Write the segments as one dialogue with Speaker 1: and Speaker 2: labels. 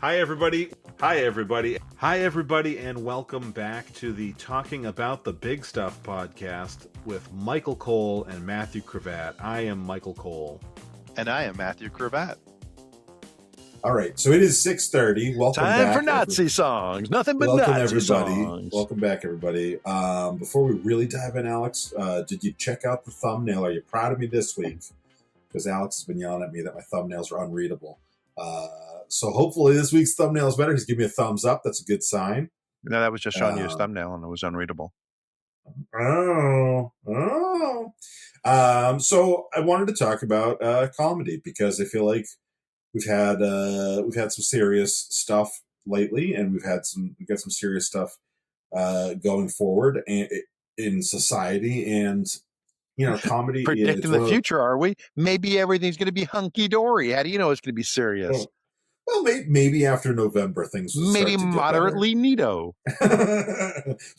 Speaker 1: Hi, everybody. Hi, everybody. Hi, everybody, and welcome back to the Talking About the Big Stuff podcast with Michael Cole and Matthew Cravat. I am Michael Cole.
Speaker 2: And I am Matthew Cravat.
Speaker 3: All right, so it is 6:30. Welcome
Speaker 2: Time
Speaker 3: back.
Speaker 2: for Nazi songs. Nothing but
Speaker 3: Welcome,
Speaker 2: Nazi
Speaker 3: everybody.
Speaker 2: songs.
Speaker 3: Welcome back, everybody. Before we really dive in, Alex, did you check out the thumbnail? Are you proud of me this week? Because Alex has been yelling at me that my thumbnails are unreadable. So hopefully this week's thumbnail is better. He's giving me a thumbs up. That's a good sign.
Speaker 2: No, that was just showing you his thumbnail, and it was unreadable.
Speaker 3: Oh. So I wanted to talk about comedy because I feel like we've had some serious stuff lately, and we've got some serious stuff going forward in society, and comedy.
Speaker 2: Predicting the future, are we? Maybe everything's going to be hunky dory. How do you know it's going to be serious?
Speaker 3: Well, maybe after November things will
Speaker 2: maybe
Speaker 3: start to
Speaker 2: moderately neato.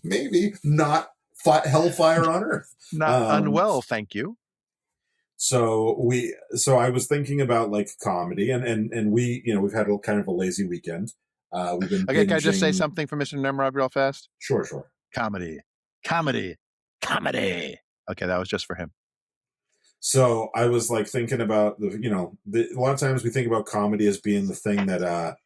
Speaker 3: Maybe not hellfire on earth.
Speaker 2: Not unwell, thank you.
Speaker 3: So I was thinking about like comedy, and we've had a kind of a lazy weekend. We've been
Speaker 2: okay. Can I just say something for Mr. Nimrod real fast?
Speaker 3: Sure.
Speaker 2: Comedy. Okay, that was just for him.
Speaker 3: So I was like thinking about a lot of times we think about comedy as being the thing that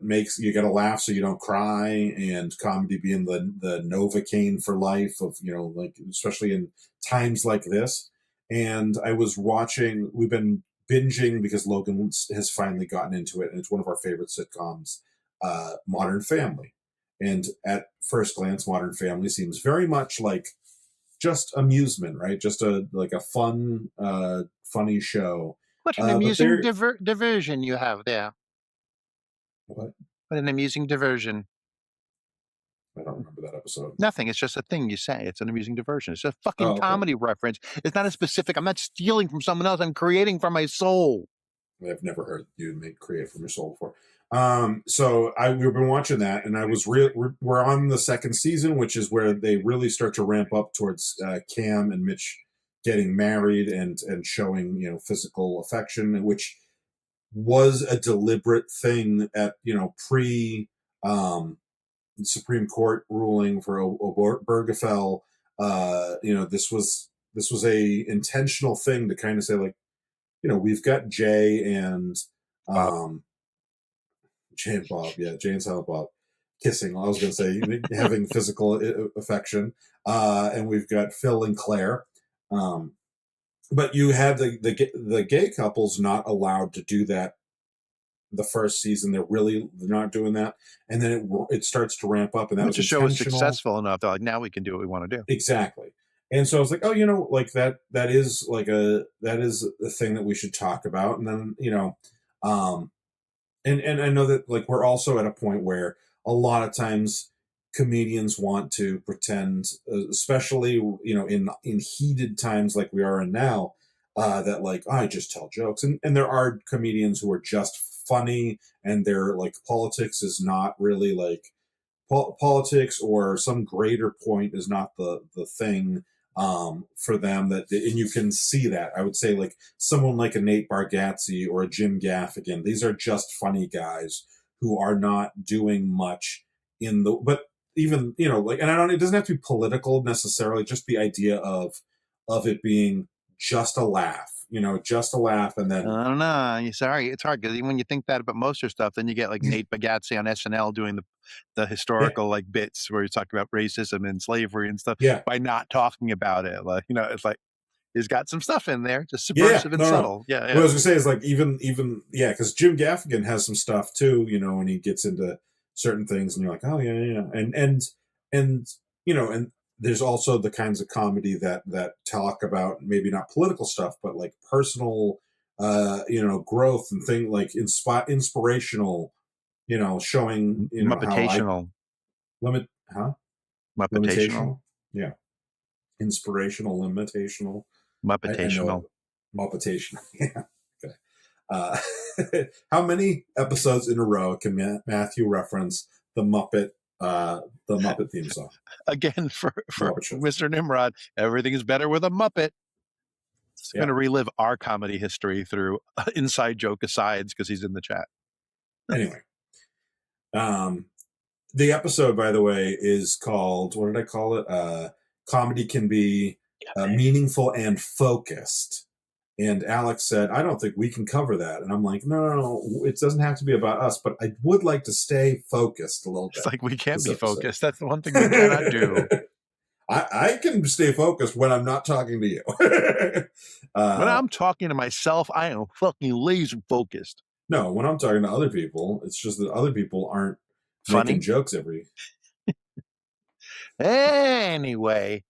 Speaker 3: makes you gotta laugh so you don't cry, and comedy being the Novocaine for life of like especially in times like this. And I was watching. We've been binging because Logan has finally gotten into it, and it's one of our favorite sitcoms, Modern Family. And at first glance, Modern Family seems very much like just amusement, right? Just a fun, funny show.
Speaker 2: What an amusing diversion you have there.
Speaker 3: What
Speaker 2: an amusing diversion.
Speaker 3: I don't remember that episode.
Speaker 2: Nothing. It's just a thing you say. It's an amusing diversion. It's a fucking comedy reference. It's not a specific. I'm not stealing from someone else. I'm creating from my soul.
Speaker 3: I've never heard you create from your soul before. So we've been watching that, and we're on the second season, which is where they really start to ramp up towards Cam and Mitch getting married and showing physical affection, which was a deliberate thing at pre Supreme Court ruling for Obergefell. This was a intentional thing to kind of say like, we've got Jay and Jay and Bob, Jay and Silent Bob kissing. I was going to say having physical affection, and we've got Phil and Claire. But you had the gay couples not allowed to do that. The first season, they're not doing that, and then it starts to ramp up, and that was
Speaker 2: the show was successful enough. They're like, now we can do what we want to do.
Speaker 3: Exactly. And so I was like, like that is a thing that we should talk about. And then, and I know that like we're also at a point where a lot of times comedians want to pretend, especially, in heated times like we are in now, that like, I just tell jokes. And there are comedians who are just funny, and their like politics is not really like politics, or some greater point is not the thing for them, and you can see that. I would say like someone like a Nate Bargatze or a Jim Gaffigan, these are just funny guys who are not doing much but even like, and it doesn't have to be political necessarily, just the idea of it being just a laugh, just a laugh. And then
Speaker 2: I don't know. Sorry, it's hard because when you think that about most of stuff, then you get like Nate Bargatze on SNL doing the historical like bits where he's talking about racism and slavery and stuff. By not talking about it, like it's like he's got some stuff in there, just subversive and subtle.
Speaker 3: No. What I was gonna say is like even because Jim Gaffigan has some stuff too, and he gets into certain things, and you're like, oh yeah, and there's also the kinds of comedy that talk about maybe not political stuff, but like personal, growth and things like inspirational, showing,
Speaker 2: Muppetational.
Speaker 3: Limitational. Yeah. Inspirational, limitational.
Speaker 2: Muppetational.
Speaker 3: Muppetational. Yeah. Okay. How many episodes in a row can Matthew reference the Muppet theme song?
Speaker 2: Again, for Mr. Nimrod, everything is better with a Muppet. He's going to relive our comedy history through inside joke asides because he's in the chat.
Speaker 3: Anyway, the episode, by the way, is called, what did I call it? Comedy can be meaningful and focused. And Alex said, I don't think we can cover that. And I'm like, no, it doesn't have to be about us, but I would like to stay focused a little bit.
Speaker 2: It's like we can't be focused. That's the one thing we cannot do.
Speaker 3: I can stay focused when I'm not talking to you.
Speaker 2: When I'm talking to myself, I am fucking laser focused.
Speaker 3: No, when I'm talking to other people, it's just that other people aren't
Speaker 2: funny
Speaker 3: making jokes every.
Speaker 2: Anyway,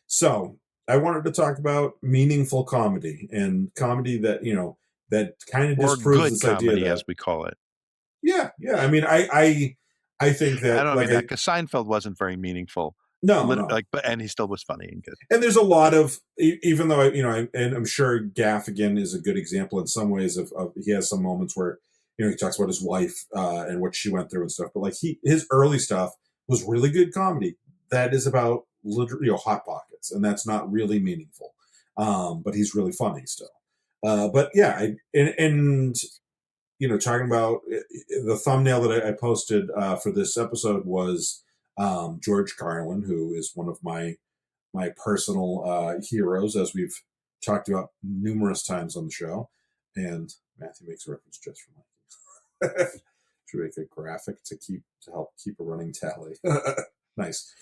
Speaker 3: so I wanted to talk about meaningful comedy and comedy that that kind of disproves this
Speaker 2: comedy,
Speaker 3: idea that,
Speaker 2: as we call it.
Speaker 3: Yeah. I mean, I think that
Speaker 2: I don't mean that because Seinfeld wasn't very meaningful.
Speaker 3: No.
Speaker 2: And he still was funny and good.
Speaker 3: And there's a lot of, even though and I'm sure Gaffigan is a good example in some ways of he has some moments where he talks about his wife and what she went through and stuff. But like his early stuff was really good comedy that is about literally hot pockets, and that's not really meaningful. But he's really funny still. But yeah, and talking about the thumbnail that I posted for this episode was George Carlin, who is one of my personal heroes, as we've talked about numerous times on the show. And Matthew makes a reference just for Mikey. Should make a graphic to help keep a running tally. Nice.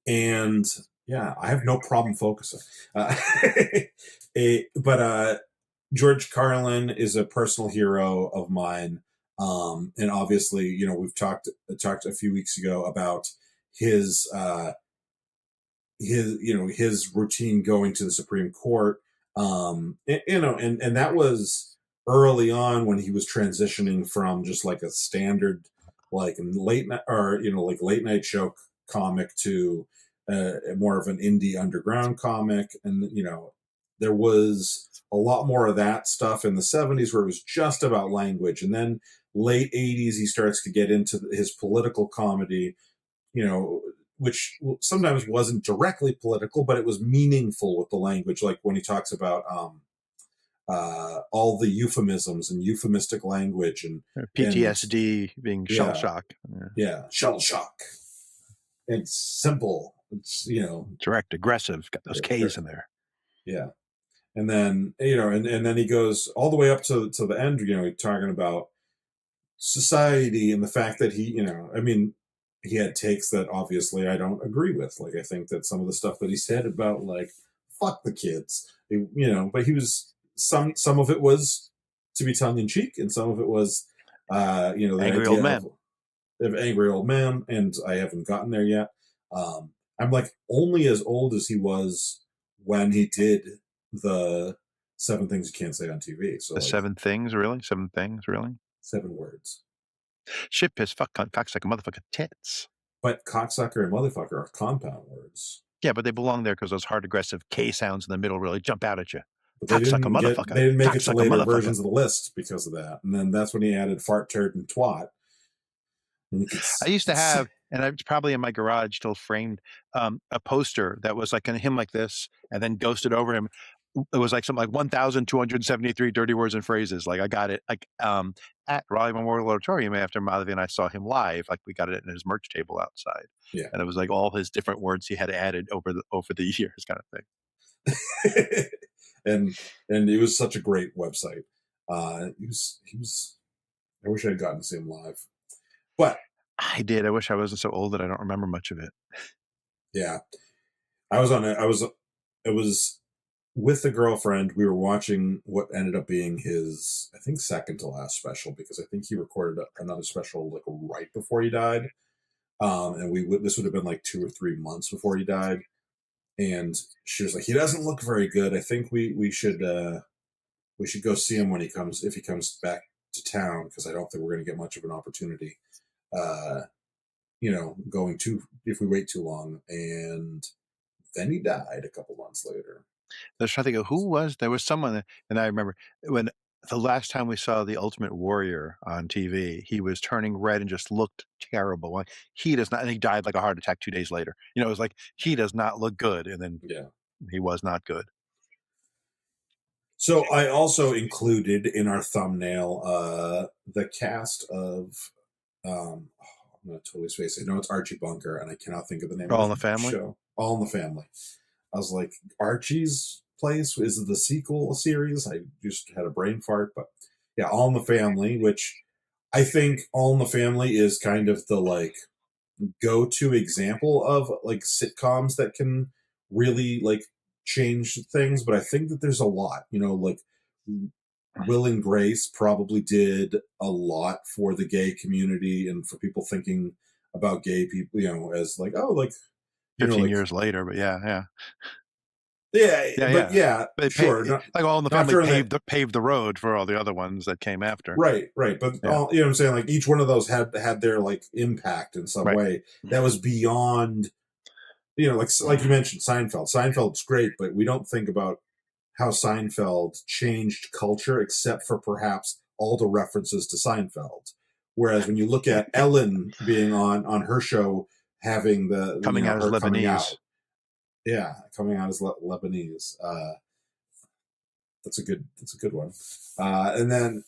Speaker 3: And yeah, I have no problem focusing. But George Carlin is a personal hero of mine. And obviously, we've talked a few weeks ago about his routine going to the Supreme Court. And that was early on when he was transitioning from just like a standard, like late night or, like late night show comic to more of an indie underground comic. And, there was a lot more of that stuff in the 70s where it was just about language. And then late 80s, he starts to get into his political comedy, which sometimes wasn't directly political, but it was meaningful with the language. Like when he talks about all the euphemisms and euphemistic language and
Speaker 2: PTSD being shell shock.
Speaker 3: Yeah, shell shock. It's simple. It's
Speaker 2: direct, aggressive. Got those K's in there.
Speaker 3: Yeah. And then, and then he goes all the way up to the end, talking about society and the fact that he, he had takes that obviously I don't agree with. Like, I think that some of the stuff that he said about like, fuck the kids, but he was, some of it was to be tongue in cheek and some of it was, the
Speaker 2: angry old man.
Speaker 3: Of angry old man. And I haven't gotten there yet. I'm like only as old as he was when he did the 7 things you can't say on TV. So
Speaker 2: the 7 things, really? 7 things, really?
Speaker 3: 7 words.
Speaker 2: Shit, piss, fuck, cunt, cocksucker, motherfucker, tits.
Speaker 3: But cocksucker and motherfucker are compound words.
Speaker 2: Yeah, but they belong there because those hard, aggressive K sounds in the middle really jump out at you.
Speaker 3: But they didn't make it to later versions of the list because of that. And then that's when he added fart, turd, and twat.
Speaker 2: I used to have, and it's probably in my garage still framed, a poster that was like him like this and then ghosted over him. It was like something like 1,273 dirty words and phrases. Like I got it like at Raleigh Memorial Auditorium after Madhavi and I saw him live. Like we got it in his merch table outside.
Speaker 3: Yeah.
Speaker 2: And it was like all his different words he had added over the years kind of thing.
Speaker 3: and it was such a great website. He was I wish I had gotten to see him live. But
Speaker 2: I did. I wish I wasn't so old that I don't remember much of it.
Speaker 3: Yeah. I was with a girlfriend. We were watching what ended up being his, I think, second to last special, because I think he recorded another special like right before he died. And this would have been like 2 or 3 months before he died. And she was like, he doesn't look very good. I think we should go see him if he comes back to town, because I don't think we're going to get much of an opportunity, if we wait too long. And then he died a couple months later.
Speaker 2: I was trying to think there was someone, and I remember when the last time we saw The Ultimate Warrior on TV, he was turning red and just looked terrible. He does not, and he died like a heart attack 2 days later. It was like, he does not look good. And then he was not good.
Speaker 3: So I also included in our thumbnail the cast of I'm gonna totally space. I know it's Archie Bunker, and I cannot think of the name
Speaker 2: All
Speaker 3: of
Speaker 2: in
Speaker 3: the
Speaker 2: the Family.
Speaker 3: show. All in the Family. I was like, Archie's Place is the sequel series. I just had a brain fart, but yeah, All in the Family, which I think All in the Family is kind of the like go-to example of like sitcoms that can really like change things. But I think that there's a lot, like Will and Grace probably did a lot for the gay community and for people thinking about gay people, as like, oh, like
Speaker 2: 15
Speaker 3: like
Speaker 2: years later, but yeah.
Speaker 3: yeah,
Speaker 2: But
Speaker 3: sure.
Speaker 2: like All in the
Speaker 3: Not
Speaker 2: Family
Speaker 3: during
Speaker 2: paved the road for all the other ones that came after.
Speaker 3: right. But
Speaker 2: Yeah.
Speaker 3: all, what I'm saying, like each one of those had their like impact in some
Speaker 2: Right.
Speaker 3: way that was beyond, like you mentioned, Seinfeld. Seinfeld's great, but we don't think about how Seinfeld changed culture except for perhaps all the references to Seinfeld. Whereas when you look at Ellen being on her show, having the
Speaker 2: Coming out as Lebanese.
Speaker 3: Coming out as Lebanese. That's a good one. And then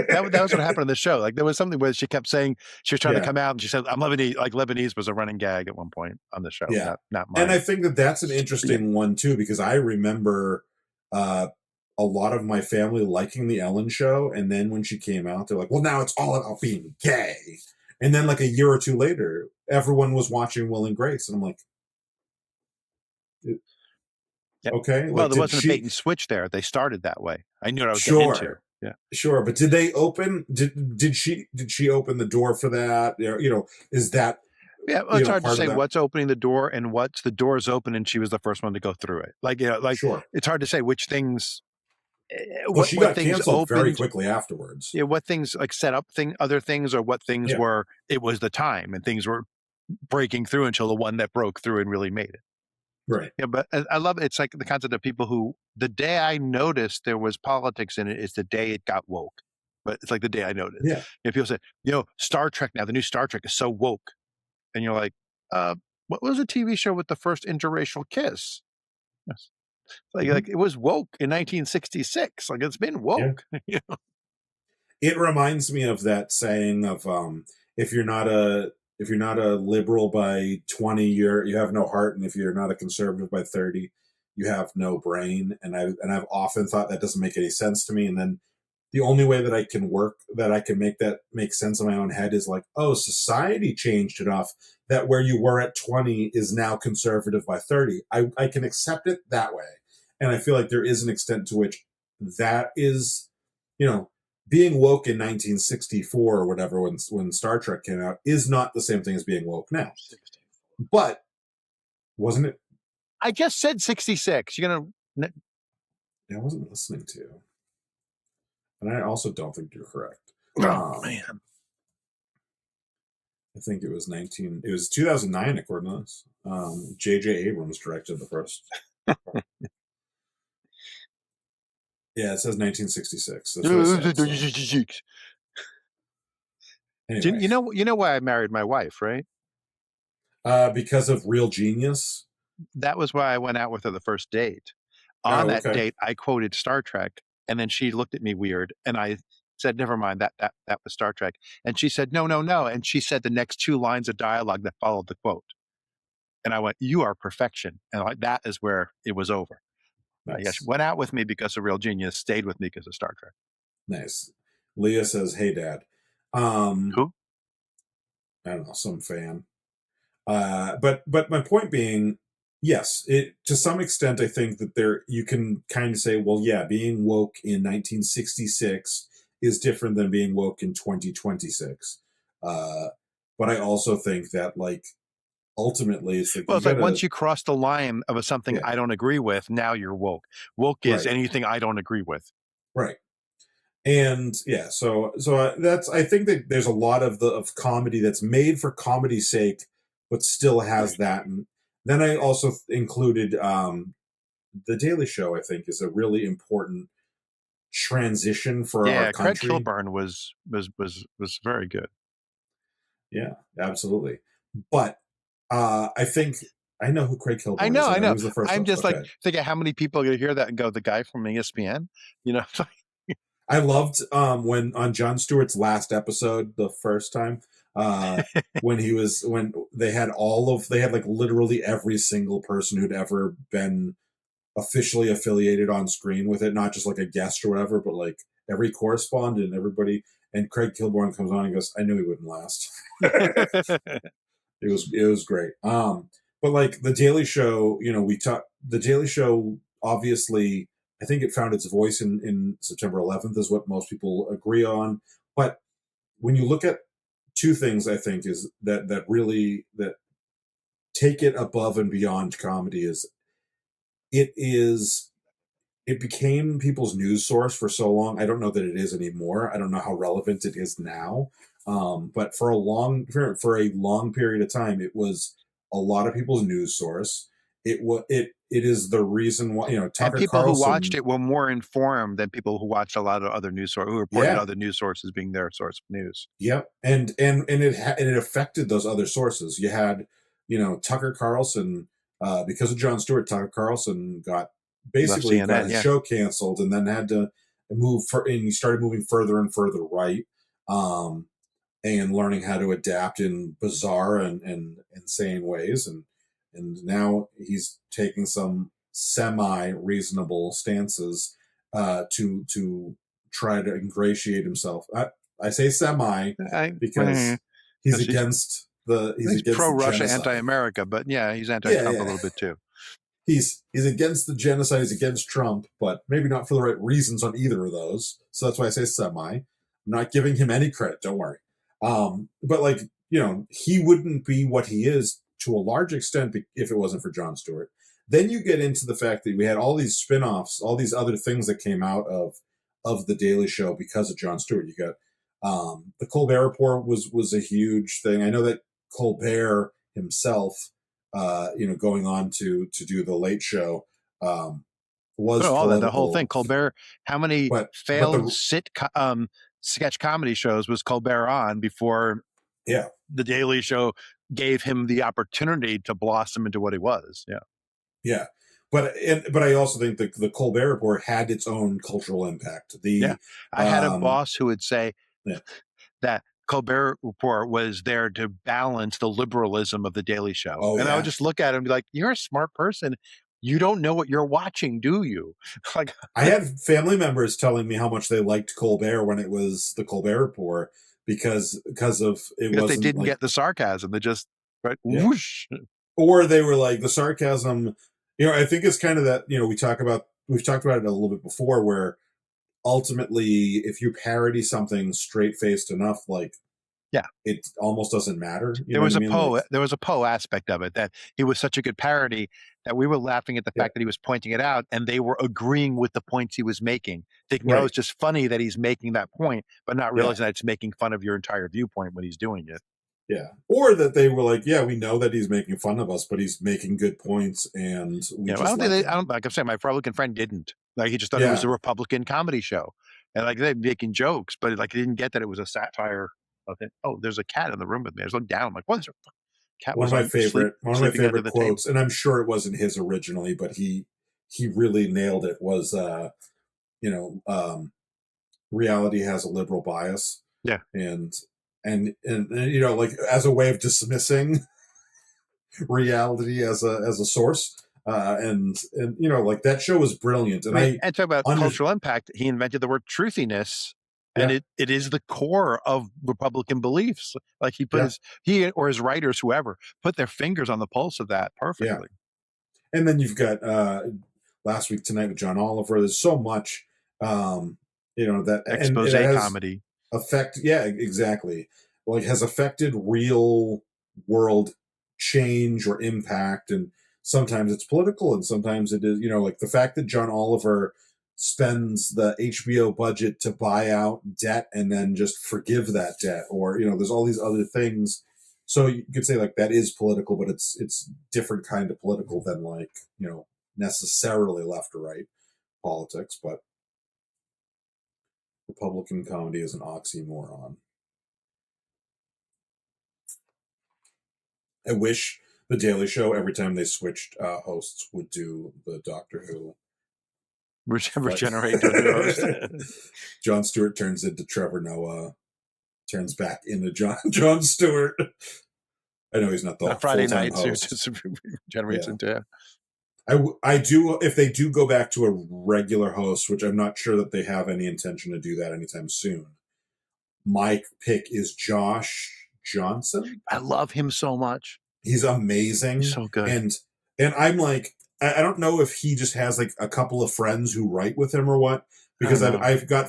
Speaker 2: that was what happened on the show. Like there was something where she kept saying she was trying to come out, and she said, "I'm Lebanese." Like Lebanese was a running gag at one point on the show.
Speaker 3: Yeah,
Speaker 2: not mine.
Speaker 3: And I think that's an interesting one too, because I remember a lot of my family liking the Ellen show, and then when she came out, they're like, "Well, now it's all about being gay." And then like a year or two later, everyone was watching Will and Grace, and I'm like, okay.
Speaker 2: Well, there wasn't a bait and switch there. They started that way. I knew what I was getting into. Yeah,
Speaker 3: sure. But did they open? Did she open the door for that? Is that?
Speaker 2: Yeah, well, it's hard to say what's opening the door and what's the door's open, and she was the first one to go through it. Like,
Speaker 3: sure.
Speaker 2: It's hard to say which things.
Speaker 3: Well, she got canceled very quickly afterwards.
Speaker 2: Yeah, what things like set up other things, or what things were. It was the time, and things were breaking through until the one that broke through and really made it.
Speaker 3: Right.
Speaker 2: Yeah, but I love it. It's like the concept of people who the day I noticed there was politics in it is the day it got woke. But it's like the day I noticed.
Speaker 3: Yeah.
Speaker 2: People say, Star Trek now, the new Star Trek is so woke. And you're like, what was a TV show with the first interracial kiss? Yes. Like it was woke in 1966. Like it's been woke.
Speaker 3: Yeah. It reminds me of that saying of if you're not a liberal by 20, you have no heart, and if you're not a conservative by 30, you have no brain. And I've often thought that doesn't make any sense to me. And then the only way that I can make that make sense in my own head is like, oh, society changed enough that where you were at 20 is now conservative by 30. I can accept it that way. And I feel like there is an extent to which that is, being woke in 1964 or whatever, when Star Trek came out, is not the same thing as being woke now. But wasn't it?
Speaker 2: I just said 66. You're gonna.
Speaker 3: I wasn't listening to you. And I also don't think you're correct.
Speaker 2: Oh, man.
Speaker 3: I think it was 2009, according to this. J.J. Abrams directed the first. Yeah, it says 1966. That's what it said, so. Anyway.
Speaker 2: You know why I married my wife, right?
Speaker 3: Because of Real Genius?
Speaker 2: That was why I went out with her the first date. On that date, I quoted Star Trek. And then she looked at me weird, and I said, "Never mind, that was Star Trek." And she said, "No." And she said the next 2 lines of dialogue that followed the quote. And I went, "You are perfection." And that is where it was over.
Speaker 3: Nice.
Speaker 2: She went out with me because of Real Genius, stayed with me because of Star Trek.
Speaker 3: Nice. Leah says, "Hey, Dad."
Speaker 2: Who?
Speaker 3: I don't know, some fan. But my point being, yes, to some extent, I think that you can kind of say, well, yeah, being woke in 1966 is different than being woke in 2026. But I also think that, like, ultimately, it's like,
Speaker 2: once you cross the line of something I don't agree with, now you're woke. Woke is anything I don't agree with.
Speaker 3: Right. And yeah, so I think that there's a lot of comedy that's made for comedy's sake, but still has that. And then I also included The Daily Show. I think is a really important transition for our country.
Speaker 2: Craig Kilborn was very good.
Speaker 3: Yeah, absolutely. But I think I know who Craig Kilborn
Speaker 2: I
Speaker 3: is.
Speaker 2: know.
Speaker 3: He was the first
Speaker 2: I'm
Speaker 3: one.
Speaker 2: just like
Speaker 3: Okay.
Speaker 2: thinking how many people are going to hear that and go, the guy from ESPN, you know?
Speaker 3: I loved when on Jon Stewart's last episode the first time when they had like literally every single person who'd ever been officially affiliated on screen with it, not just like a guest or whatever, but like every correspondent and everybody. And Craig Kilborn comes on and goes, "I knew he wouldn't last." It was great. But like the Daily Show, the Daily Show obviously, I think it found its voice in September 11th is what most people agree on. But when you look at two things, I think is that really that take it above and beyond comedy it became people's news source for so long. I don't know that it is anymore. I don't know how relevant it is now. But for a long period of time, it was a lot of people's news source. It is the reason why
Speaker 2: and
Speaker 3: Tucker
Speaker 2: people
Speaker 3: Carlson,
Speaker 2: who watched it were more informed than people who watched a lot of other news sources, who reported other news sources being their source of news.
Speaker 3: Yep, and it affected those other sources. You had Tucker Carlson because of Jon Stewart. Tucker Carlson got
Speaker 2: CNN,
Speaker 3: his show canceled, and then had to and he started moving further and further right, and learning how to adapt in bizarre and insane ways, and now he's taking some semi reasonable stances to try to ingratiate himself. I say semi because he's against
Speaker 2: he's pro-Russia, anti-America, but yeah, he's anti-Trump a little bit too.
Speaker 3: He's against the genocide. He's against Trump, but maybe not for the right reasons on either of those. So that's why I say semi. I'm not giving him any credit. Don't worry. But like he wouldn't be what he is to a large extent if it wasn't for Jon Stewart. Then you get into the fact that we had all these spin-offs, all these other things that came out of the Daily Show because of Jon Stewart. You got the Colbert Report was a huge thing. I know that Colbert himself, going on to do the Late Show, was
Speaker 2: the whole thing. Colbert, how many failed sketch comedy shows was Colbert on before the Daily Show gave him the opportunity to blossom into what he was?
Speaker 3: Yeah. But I also think that the Colbert Report had its own cultural impact.
Speaker 2: I had a boss who would say that Colbert Report was there to balance the liberalism of the Daily Show. I would just look at him and be like, "You're a smart person. You don't know what you're watching, do you?" Like,
Speaker 3: I had family members telling me how much they liked Colbert when it was the Colbert Report because
Speaker 2: they didn't get the sarcasm. They just whoosh.
Speaker 3: Or they were like the sarcasm. I think it's kind of that. We've talked about it a little bit before, where ultimately, if you parody something straight faced enough, like it almost doesn't matter.
Speaker 2: There was a Poe aspect of it, that he was such a good parody that we were laughing at the fact that he was pointing it out, and they were agreeing with the points he was making, thinking it's just funny that he's making that point, but not realizing that it's making fun of your entire viewpoint when he's doing it.
Speaker 3: Yeah. Or that they were like, we know that he's making fun of us, but he's making good points, and
Speaker 2: I don't like I'm saying my Republican friend didn't. Like, he just thought it was a Republican comedy show, and like they're making jokes, but like he didn't get that it was a satire of it. Oh, there's a cat in the room with me. I was looking down. I'm like, what is it? Cat
Speaker 3: one of my favorite quotes, and I'm sure it wasn't his originally, but he really nailed it, was reality has a liberal bias.
Speaker 2: Yeah.
Speaker 3: And like as a way of dismissing reality as a source. And like that show was brilliant. And
Speaker 2: talk about cultural impact. He invented the word truthiness. And it is the core of Republican beliefs. Like he put he or his writers, whoever, put their fingers on the pulse of that perfectly.
Speaker 3: Yeah. And then you've got Last Week Tonight with John Oliver. There's so much, that
Speaker 2: expose comedy
Speaker 3: effect. Yeah, exactly. Like has affected real world change or impact, and sometimes it's political, and sometimes it is. Like the fact that John Oliver spends the HBO budget to buy out debt and then just forgive that debt, or there's all these other things. So you could say like that is political, but it's different kind of political than like necessarily left or right politics. But Republican comedy is an oxymoron. I wish The Daily Show, every time they switched hosts, would do the Doctor Who.
Speaker 2: Regenerate to the host.
Speaker 3: Jon Stewart turns into Trevor Noah, turns back into Jon Stewart. I know he's not the
Speaker 2: Friday
Speaker 3: full-time
Speaker 2: nights
Speaker 3: host.
Speaker 2: just generates into.
Speaker 3: I do, if they do go back to a regular host, which I'm not sure that they have any intention to do that anytime soon. My pick is Josh Johnson.
Speaker 2: I love him so much.
Speaker 3: He's amazing.
Speaker 2: He's so good.
Speaker 3: And I'm like, I don't know if he just has like a couple of friends who write with him or what, because I've got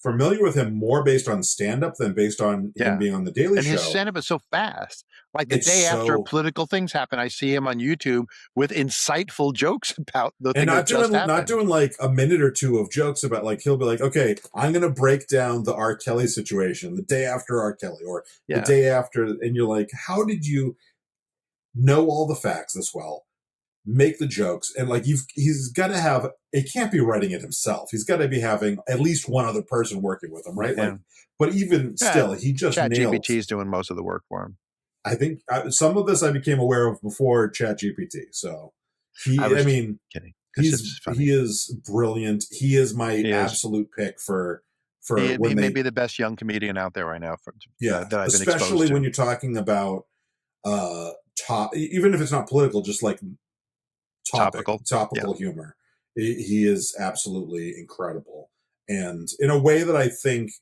Speaker 3: familiar with him more based on stand-up than based on him being on the Daily Show.
Speaker 2: And his stand-up is so fast. Like the day after political things happen, I see him on YouTube with insightful jokes about the thing that just happened.
Speaker 3: Not doing like a minute or two of jokes about like, he'll be like, okay, I'm going to break down the R. Kelly situation the day after R. Kelly or the day after. And you're like, how did you know all the facts this well? Make the jokes, and like he's got to have. It can't be writing it himself. He's got to be having at least one other person working with him, right? Like, but even still, he just nailed.
Speaker 2: ChatGPT is doing most of the work for him.
Speaker 3: I think some of this I became aware of before ChatGPT. So he is brilliant. He is my absolute pick for.
Speaker 2: He may be the best young comedian out there right now.
Speaker 3: That I've been exposed to. When you're talking about even if it's not political, just like. Topical humor. He is absolutely incredible. And in a way that I think,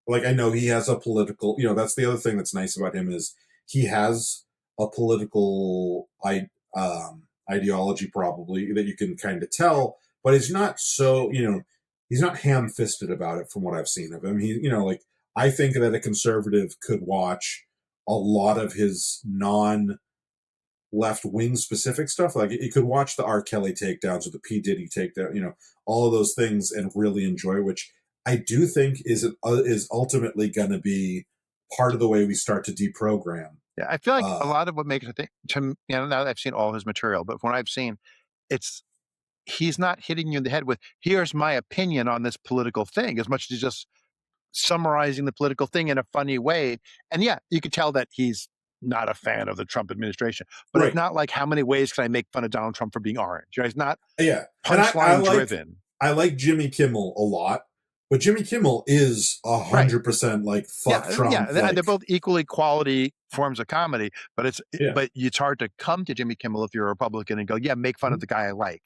Speaker 3: like, I know he has a political, that's the other thing that's nice about him is he has a political ideology probably that you can kind of tell, but he's not so, he's not ham-fisted about it from what I've seen of him. He, I think that a conservative could watch a lot of his left-wing specific stuff. Like you could watch the R. Kelly takedowns or the P. Diddy takedown, all of those things and really enjoy, which I do think is ultimately going to be part of the way we start to deprogram.
Speaker 2: Yeah, I feel like a lot of what makes it now that I've seen all his material, but when I've seen, he's not hitting you in the head with, here's my opinion on this political thing, as much as he's just summarizing the political thing in a funny way. And yeah, you could tell that he's not a fan of the Trump administration, but it's not like, how many ways can I make fun of Donald Trump for being orange? He's not punchline driven. I like Jimmy Kimmel a lot, but Jimmy Kimmel is 100% like fuck Trump. Yeah, they're both equally quality forms of comedy, but but it's hard to come to Jimmy Kimmel if you're a Republican and go, make fun of the guy I like,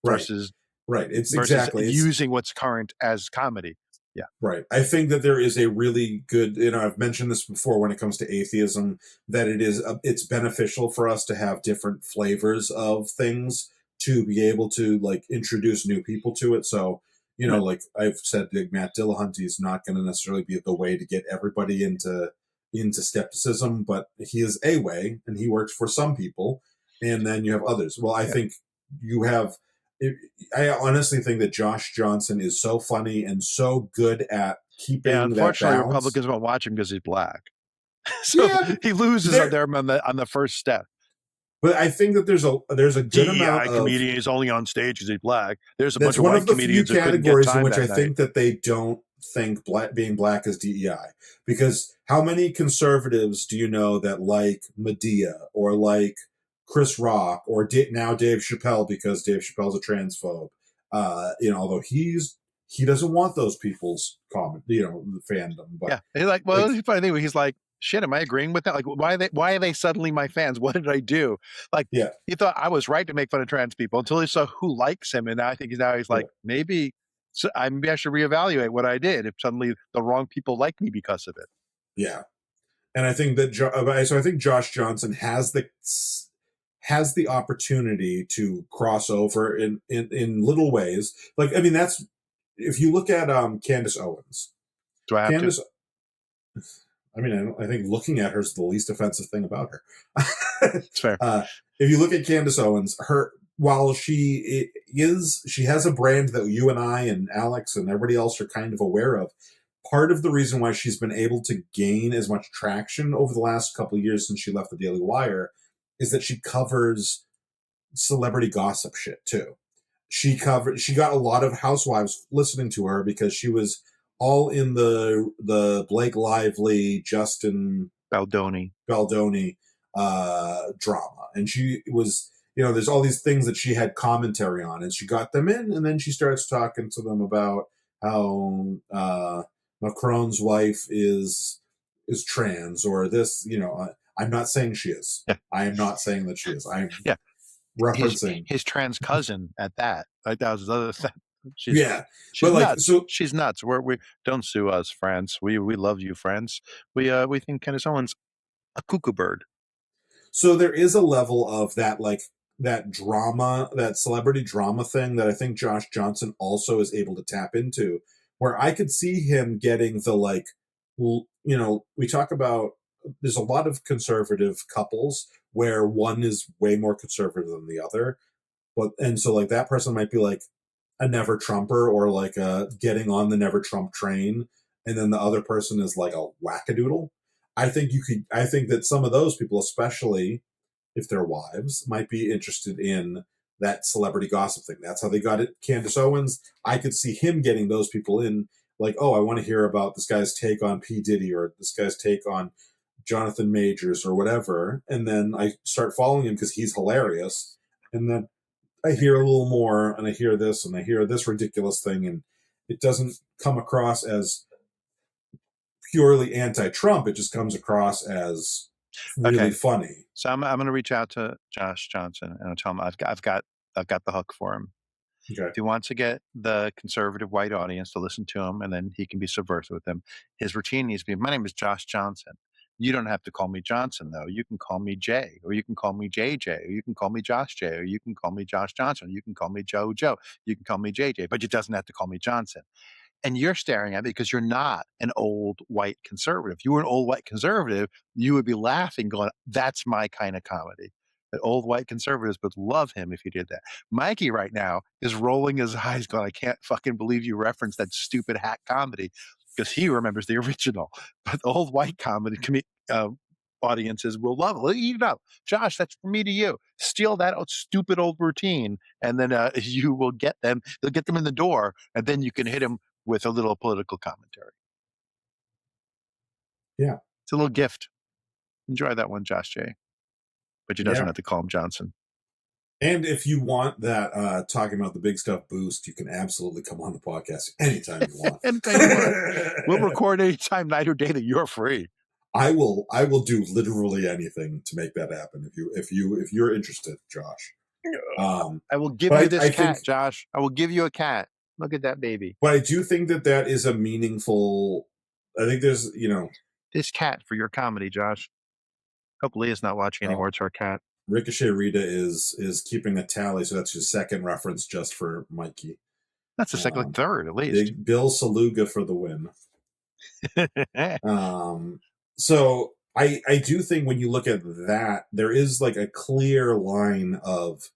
Speaker 2: versus using what's current as comedy. Yeah. Right. I think that there is a really good, I've mentioned this before when it comes to atheism, that it's beneficial for us to have different flavors of things to be able to like introduce new people to it. So, like I've said, Matt Dillahunty is not going to necessarily be the way to get everybody into skepticism, but he is a way and he works for some people. And then you have others. Well, I think you have, I honestly think that Josh Johnson is so funny and so good at keeping unfortunately, that balance. Republicans won't watch him because he's black. So he loses on the first step. But I think that there's a good amount of comedian is only on stage because he's black. There's a bunch of white comedians that couldn't get time in which I think that they don't think being black is DEI. Because how many conservatives do you know that like Medea or like Chris Rock or now Dave Chappelle, because Dave Chappelle's a transphobe, although he doesn't want those people's fandom. But he's like, well, the funny thing, he's like, shit, am I agreeing with that? Like, why are they suddenly my fans? What did I do? Like, he thought I was right to make fun of trans people until he saw who likes him, and I think he's like, maybe I should reevaluate what I did if suddenly the wrong people like me because of it. Yeah, and I think that I think Josh Johnson has the opportunity to cross over in little ways. Like, I mean, that's, if you look at Candace Owens. Do I have to? I mean, I think looking at her is the least offensive thing about her. It's fair. If you look at Candace Owens, while she has a brand that you and I and Alex and everybody else are kind of aware of, part of the reason why she's been able to gain as much traction over the last couple of years since she left the Daily Wire is that she covers celebrity gossip shit too. She got a lot of housewives listening to her because she was all in the Blake Lively, Justin Baldoni
Speaker 3: drama, and she was, there's all these things that she had commentary on, and she got them in, and then she starts talking to them about how Macron's wife is trans, or this, I'm not saying she is.
Speaker 2: Yeah.
Speaker 3: I am not saying that she is. I'm referencing
Speaker 2: his trans cousin at that. Like, that was the other thing. She's nuts. She's nuts. We don't sue us, France. We love you, France. We think Candace Owens a cuckoo bird.
Speaker 3: So there is a level of that, like that drama, that celebrity drama thing that I think Josh Johnson also is able to tap into, where I could see him getting the, like, we talk about, there's a lot of conservative couples where one is way more conservative than the other, and so like that person might be like a never Trumper, or like getting on the never Trump train, and then the other person is like a wackadoodle. I think that some of those people, especially if they're wives, might be interested in that celebrity gossip thing. That's how they got it. Candace Owens, I could see him getting those people in, like, oh, I want to hear about this guy's take on P. Diddy, or this guy's take on Jonathan Majors, or whatever. And then I start following him because he's hilarious. And then I hear a little more, and I hear this, and I hear this ridiculous thing, and it doesn't come across as purely anti-Trump. It just comes across as really funny.
Speaker 2: So I'm going to reach out to Josh Johnson and I'll tell him I've got the hook for him.
Speaker 3: Okay.
Speaker 2: If he wants to get the conservative white audience to listen to him, and then he can be subversive with them, his routine needs to be, my name is Josh Johnson. You don't have to call me Johnson, though. You can call me Jay, or you can call me JJ, or you can call me Josh J, or you can call me Josh Johnson, or you can call me Joe, you can call me JJ, but it doesn't have to call me Johnson. And you're staring at me because you're not an old white conservative. If you were an old white conservative, you would be laughing, going, that's my kind of comedy. The old white conservatives would love him if you did that. Mikey right now is rolling his eyes, going, I can't fucking believe you referenced that stupid hack comedy, because he remembers the original. But the old white comedy audiences will love it. Eat it up. Josh, that's from me to you. Steal that stupid old routine, and then you will get them. You'll get them in the door, and then you can hit them with a little political commentary.
Speaker 3: Yeah.
Speaker 2: It's a little gift. Enjoy that one, Josh J. But you doesn't have to call him Johnson.
Speaker 3: And if you want that talking about the big stuff boost, you can absolutely come on the podcast anytime you want.
Speaker 2: Anytime you want. We'll record anytime, night or day, that you're free.
Speaker 3: I will do literally anything to make that happen if you're interested, Josh.
Speaker 2: I will give you this cat, Josh. I will give you a cat. Look at that baby.
Speaker 3: But I do think that is a meaningful. I think there's,
Speaker 2: this cat for your comedy, Josh. Hope Leah's not watching anymore. It's our cat.
Speaker 3: Ricochet Rita is keeping a tally, so that's your second reference just for Mikey.
Speaker 2: That's the second, third at least.
Speaker 3: Big Bill Saluga for the win. So I do think when you look at that, there is like a clear line of,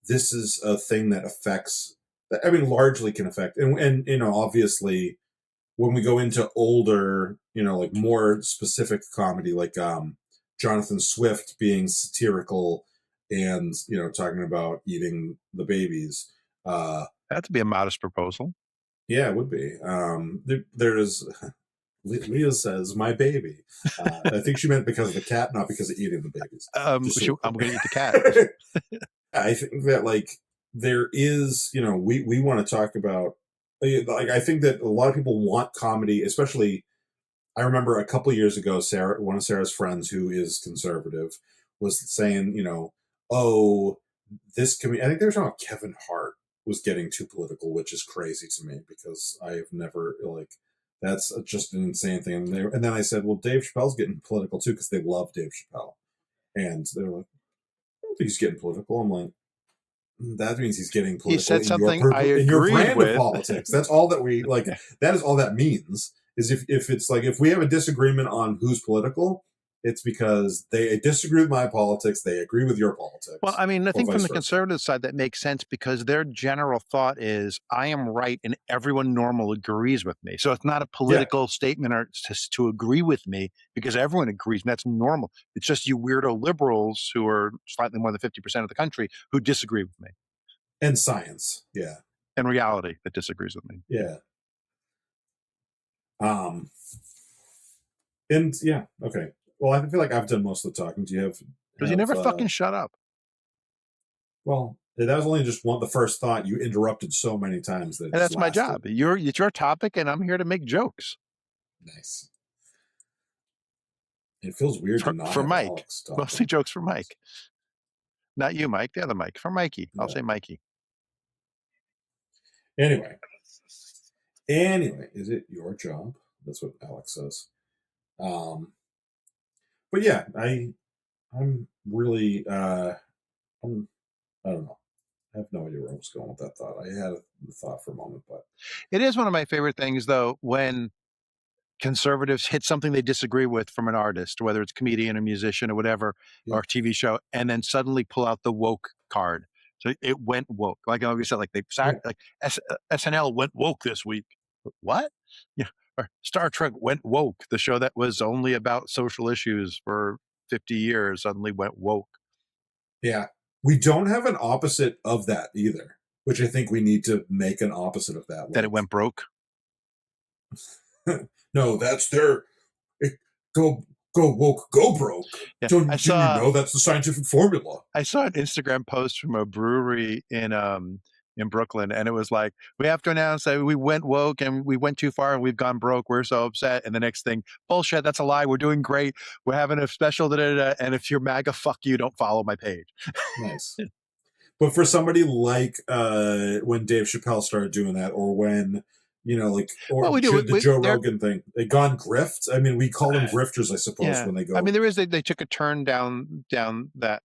Speaker 3: this is a thing that affects, largely can affect, and obviously when we go into older, like more specific comedy, like Jonathan Swift being satirical and talking about eating the babies,
Speaker 2: that'd be a modest proposal.
Speaker 3: Yeah, it would be. There's Leah says, my baby. I think she meant because of the cat, not because of eating the babies.
Speaker 2: I'm going to eat the cat.
Speaker 3: I think that, like, there is, we want to talk about, like, I think that a lot of people want comedy, especially, I remember a couple years ago, Sarah, one of Sarah's friends who is conservative, was saying, oh, this comedian, I think they were talking about Kevin Hart was getting too political, which is crazy to me because I have never, like, that's just an insane thing. And then I said, well, Dave Chappelle's getting political too because they love Dave Chappelle. And they're like, I don't think he's getting political. I'm like, that means he's getting political.
Speaker 2: He said something I
Speaker 3: agreed in your brand
Speaker 2: with.
Speaker 3: Of politics. That's all that we like. That is all that means. Is if it's like, if we have a disagreement on who's political, it's because they disagree with my politics, they agree with your politics.
Speaker 2: Well, I mean, I think from the conservative side that makes sense because their general thought is, I am right and everyone normal agrees with me. So it's not a political statement or to agree with me because everyone agrees, and that's normal. It's just you weirdo liberals who are slightly more than 50% of the country who disagree with me.
Speaker 3: And science, yeah.
Speaker 2: And reality that disagrees with me.
Speaker 3: Yeah. And yeah, okay. Well, I feel like I've done most of the talking. Do you have
Speaker 2: Because you never fucking shut up.
Speaker 3: Well, that was only just the first thought. You interrupted so many times that
Speaker 2: and that's my job. It's your topic, and I'm here to make jokes.
Speaker 3: Nice. It feels weird to not
Speaker 2: for
Speaker 3: have
Speaker 2: Mike.
Speaker 3: Alex talk.
Speaker 2: Mostly jokes for Mike. Not you, Mike. The other Mike. For Mikey. I'll say Mikey.
Speaker 3: Anyway, is it your job? That's what Alex says. But yeah, I'm really I don't know. I have no idea where I was going with that thought. I had a thought for a moment, but
Speaker 2: it is one of my favorite things, though, when conservatives hit something they disagree with from an artist, whether it's comedian or musician or whatever, or TV show, and then suddenly pull out the woke card. So it went woke. Like I said, like SNL went woke this week. What? Yeah. Or Star Trek went woke. The show that was only about social issues for 50 years suddenly went woke.
Speaker 3: Yeah. We don't have an opposite of that either, which I think we need to make an opposite of that.
Speaker 2: That it went broke?
Speaker 3: No, that's their go woke, go broke. Yeah, do you know that's the scientific formula?
Speaker 2: I saw an Instagram post from a brewery in Brooklyn, and it was like, we have to announce that we went woke and we went too far and we've gone broke. We're so upset. And the next thing, bullshit, that's a lie. We're doing great. We're having a special, and if you're MAGA, fuck you, don't follow my page.
Speaker 3: Nice. But for somebody like when Dave Chappelle started doing that, or when, the Joe Rogan thing, they gone grift. I mean, we call them grifters, I suppose, when they go.
Speaker 2: I mean, they took a turn down that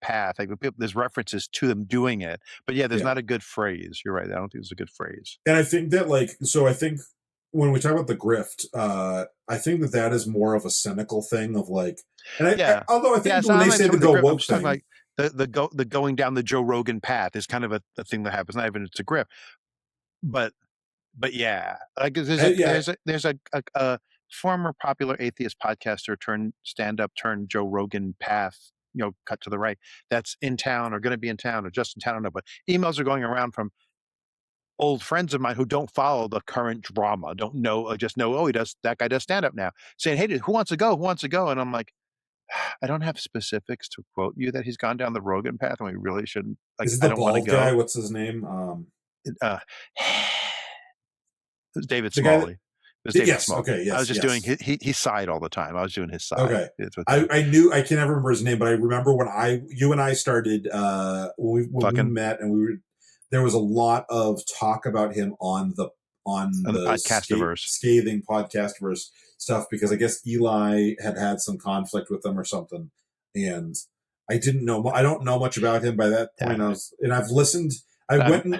Speaker 2: path. Like there's references to them doing it, but there's not a good phrase. You're right. I don't think it's a good phrase.
Speaker 3: And I think that I think when we talk about the grift, I think that is more of a cynical thing of although I think when they say the go woke thing,
Speaker 2: like the going down the Joe Rogan path is kind of a thing that happens. Not even it's a grift, but yeah, like there's a former popular atheist podcaster turned stand-up turned Joe Rogan path, cut to the right, that's in town or going to be in town or just in town, I don't know, but emails are going around from old friends of mine who don't follow the current drama, don't know, just know, that guy does stand-up now, saying, hey, who wants to go? And I'm like, I don't have specifics to quote you that he's gone down the Rogan path, and we really shouldn't.
Speaker 3: Is it the bald guy? What's his name?
Speaker 2: It was David Smalley.
Speaker 3: Smalley. Okay, yes.
Speaker 2: I was just doing he sighed all the time. I was doing his side.
Speaker 3: Okay. I can never remember his name, but I remember when you and I started when we met, and there was a lot of talk about him on the
Speaker 2: Podcastiverse,
Speaker 3: scathing Podcastiverse stuff, because I guess Eli had some conflict with them or something, and I don't know much about him by that point. I've listened. I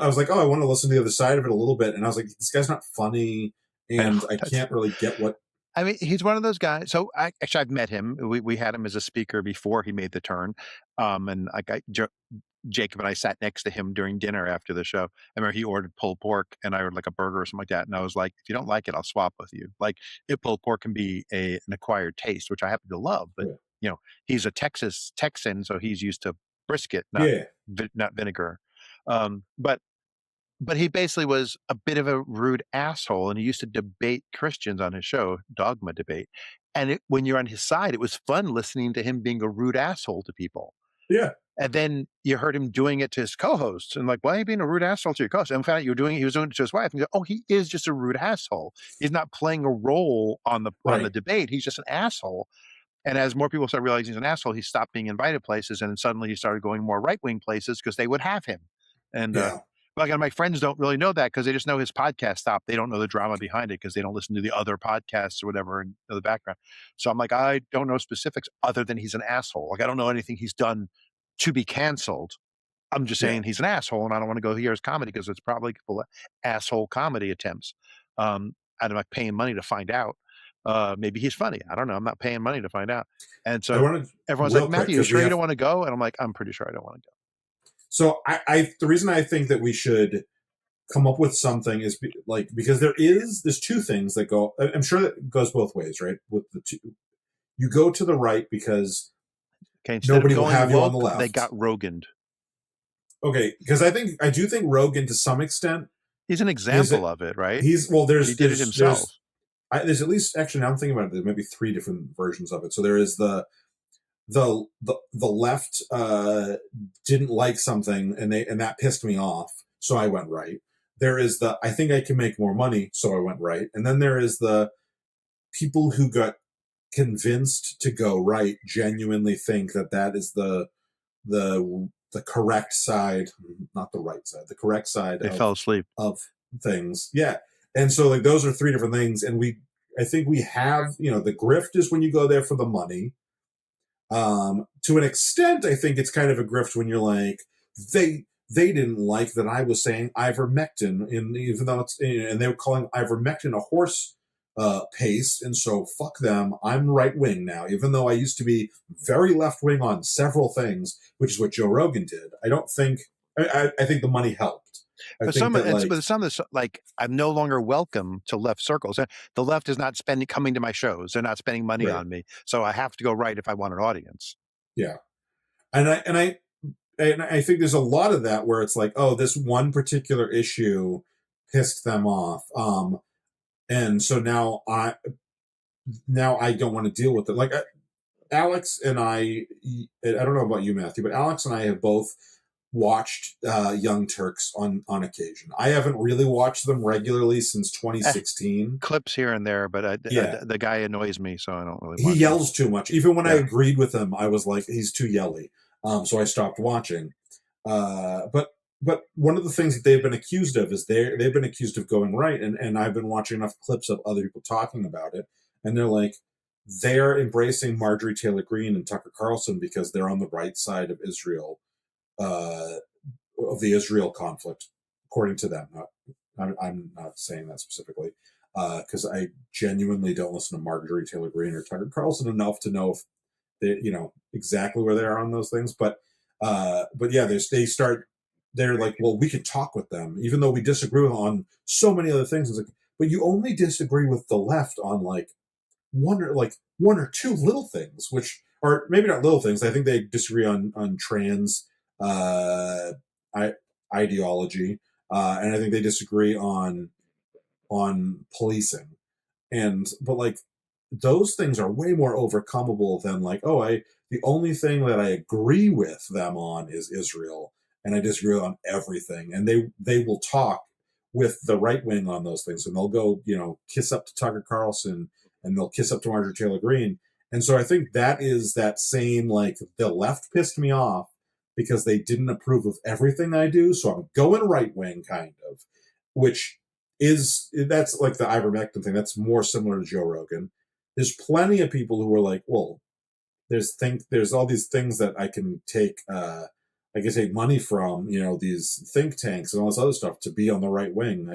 Speaker 3: was like, I want to listen to the other side of it a little bit. And I was like, this guy's not funny. And I can't really get what.
Speaker 2: I mean, he's one of those guys. So I've met him. We had him as a speaker before he made the turn. And Jacob and I sat next to him during dinner after the show. I remember he ordered pulled pork and I ordered like a burger or something like that. And I was like, if you don't like it, I'll swap with you. Like, pulled pork can be an acquired taste, which I happen to love. But, he's a Texan, so he's used to brisket, not vinegar. But he basically was a bit of a rude asshole, and he used to debate Christians on his show, Dogma Debate. And when you're on his side, it was fun listening to him being a rude asshole to people.
Speaker 3: Yeah.
Speaker 2: And then you heard him doing it to his co-hosts, and like, why are you being a rude asshole to your co-host? And found out he was doing it to his wife. And he is just a rude asshole. He's not playing a role on the debate. He's just an asshole. And as more people started realizing he's an asshole, he stopped being invited places, and then suddenly he started going more right-wing places because they would have him. And my friends don't really know that because they just know his podcast stopped. They don't know the drama behind it because they don't listen to the other podcasts or whatever in the background. So I'm like, I don't know specifics other than he's an asshole. Like, I don't know anything he's done to be canceled. I'm just saying he's an asshole, and I don't want to go hear his comedy because it's probably full of asshole comedy attempts. I'm not paying money to find out. Maybe he's funny. I don't know. I'm not paying money to find out. And so everyone's like, Matthew, you sure you don't want to go? And I'm like, I'm pretty sure I don't want to go.
Speaker 3: So the reason I think that we should come up with something is because there's two things that go. I'm sure that goes both ways, right? With the two, you go to the right because nobody will have you on the left.
Speaker 2: They got Roganed.
Speaker 3: Okay, because I do think Rogan to some extent.
Speaker 2: He's an example of it, right?
Speaker 3: He did
Speaker 2: it himself.
Speaker 3: There's at least, actually, now I'm thinking about it, there may be 3 different versions of it. So there is the the left didn't like something, and that pissed me off, so I went right. There is the I think I can make more money, so I went right. And then there is the people who got convinced to go right genuinely think that is the correct side, not the right side, the correct side.
Speaker 2: They fell asleep
Speaker 3: of things. Yeah. And so like those are three different things. And I think we have, the grift is when you go there for the money. To an extent, I think it's kind of a grift when you're like, they didn't like that I was saying ivermectin, even though and they were calling ivermectin a horse paste, and so fuck them. I'm right wing now, even though I used to be very left wing on several things, which is what Joe Rogan did. I don't think. I think the money helped.
Speaker 2: But some of the like, I'm no longer welcome to left circles. The left is not coming to my shows. They're not spending money on me, so I have to go right if I want an audience.
Speaker 3: Yeah, and I think there's a lot of that where it's like, oh, this one particular issue pissed them off, and so now I don't want to deal with it. Like Alex and I don't know about you, Matthew, but Alex and I have both watched Young Turks on occasion. I haven't really watched them regularly since 2016.
Speaker 2: Clips here and there, but the guy annoys me, so I don't really watch
Speaker 3: He yells too much. Even when I agreed with him, I was like, he's too yelly. So I stopped watching. But one of the things that they've been accused of is they've been accused of going right, and I've been watching enough clips of other people talking about it, and they're like, they're embracing Marjorie Taylor Greene and Tucker Carlson because they're on the right side of Israel, of the Israel conflict, according to them. I'm not saying that specifically, because I genuinely don't listen to Marjorie Taylor Greene or Tucker Carlson enough to know if they, exactly where they are on those things. But yeah, they're like, well, we can talk with them, even though we disagree on so many other things. It's like, but you only disagree with the left on like one or two little things, which are maybe not little things. I think they disagree on trans ideology, and I think they disagree on policing, but like those things are way more overcomable than like, the only thing that I agree with them on is Israel, and I disagree on everything, and they will talk with the right wing on those things, and they'll go kiss up to Tucker Carlson, and they'll kiss up to Marjorie Taylor Greene. And so I think that is that same, like, the left pissed me off because they didn't approve of everything I do, so I'm going right wing, kind of, that's like the ivermectin thing. That's more similar to Joe Rogan. There's plenty of people who are like, well, there's all these things that I can take, take money from, these think tanks and all this other stuff to be on the right wing.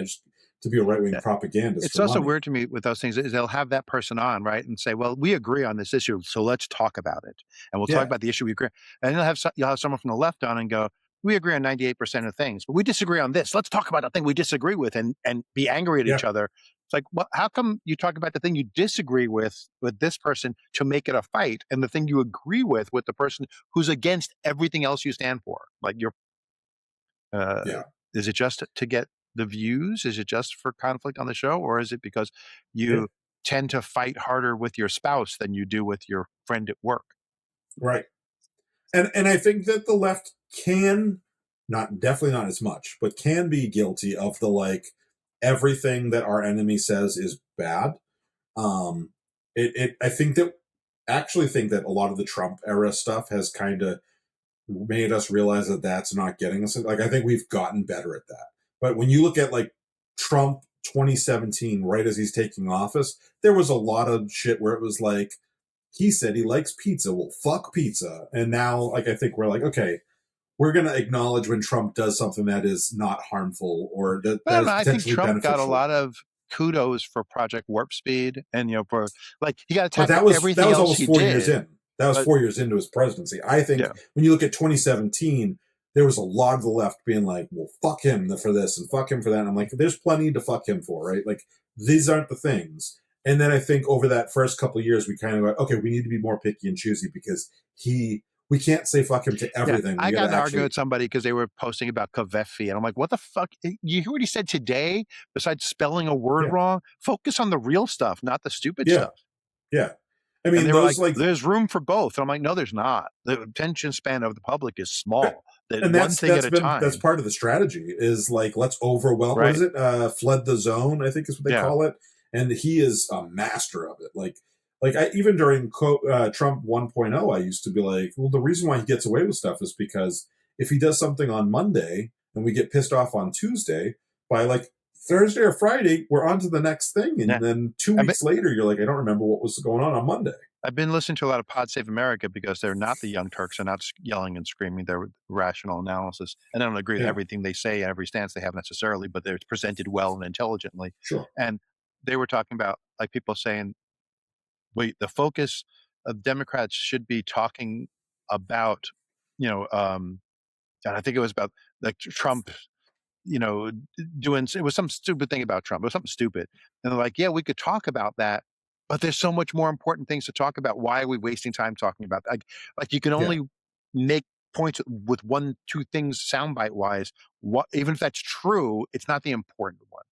Speaker 3: To be a right-wing propagandist.
Speaker 2: It's also weird to me with those things is they'll have that person on, right, and say, well, we agree on this issue, so let's talk about it. And we'll talk about the issue we agree. And you'll have someone from the left on and go, we agree on 98% of things, but we disagree on this. Let's talk about the thing we disagree with and be angry at each other. It's like, well, how come you talk about the thing you disagree with this person to make it a fight, and the thing you agree with the person who's against everything else you stand for? Like is it just to get the views? Is it just for conflict on the show, or is it because you tend to fight harder with your spouse than you do with your friend at work?
Speaker 3: Right. And I think that the left can, definitely not as much, but can be guilty of the like everything that our enemy says is bad. I think that a lot of the Trump era stuff has kind of made us realize that that's not getting us. Like, I think we've gotten better at that. But when you look at like Trump 2017, right as he's taking office, there was a lot of shit where it was like, he said he likes pizza. Well, fuck pizza. And now, like, I think we're like, okay, we're going to acknowledge when Trump does something that is not harmful or that is
Speaker 2: I think Trump got a lot of kudos for Project Warp Speed, and for like he got attacked for everything else. That was almost 4 years in.
Speaker 3: That was 4 years into his presidency. I think when you look at 2017, there was a lot of the left being like, well, fuck him for this and fuck him for that. And I'm like, there's plenty to fuck him for, right? Like, these aren't the things. And then I think over that first couple of years, we kind of go, okay, we need to be more picky and choosy because we can't say fuck him to everything.
Speaker 2: I got to argue with somebody because they were posting about Kavefi, and I'm like, what the fuck? You hear what he said today? Besides spelling a word wrong, focus on the real stuff, not the stupid stuff.
Speaker 3: Yeah. I mean,
Speaker 2: and they were
Speaker 3: those
Speaker 2: like, "There's room for both." And I'm like, "No, there's not. The attention span of the public is small. That
Speaker 3: and
Speaker 2: one thing at a time."
Speaker 3: that's part of the strategy is like, let's overwhelm. What
Speaker 2: Right.
Speaker 3: is it? Flood the zone, I think is what they
Speaker 2: Yeah.
Speaker 3: call it. And he is a master of it. Like even during Trump 1.0, I used to be like, well, the reason why he gets away with stuff is because if he does something on Monday and we get pissed off on Tuesday, by like Thursday or Friday, we're on to the next thing. And then 2 weeks later, you're like, I don't remember what was going on Monday.
Speaker 2: I've been listening to a lot of Pod Save America because they're not the Young Turks. They're not yelling and screaming. They're rational analysis. And I don't agree with everything they say and every stance they have necessarily, but they're presented well and intelligently.
Speaker 3: Sure.
Speaker 2: And they were talking about, like, people saying, wait, the focus of Democrats should be talking about, and I think it was about like Trump, it was some stupid thing about Trump. It was something stupid. And they're like, yeah, we could talk about that, but there's so much more important things to talk about. Why are we wasting time talking about that? Like you can only make points with 1-2 things soundbite wise. Even if that's true, it's not the important one.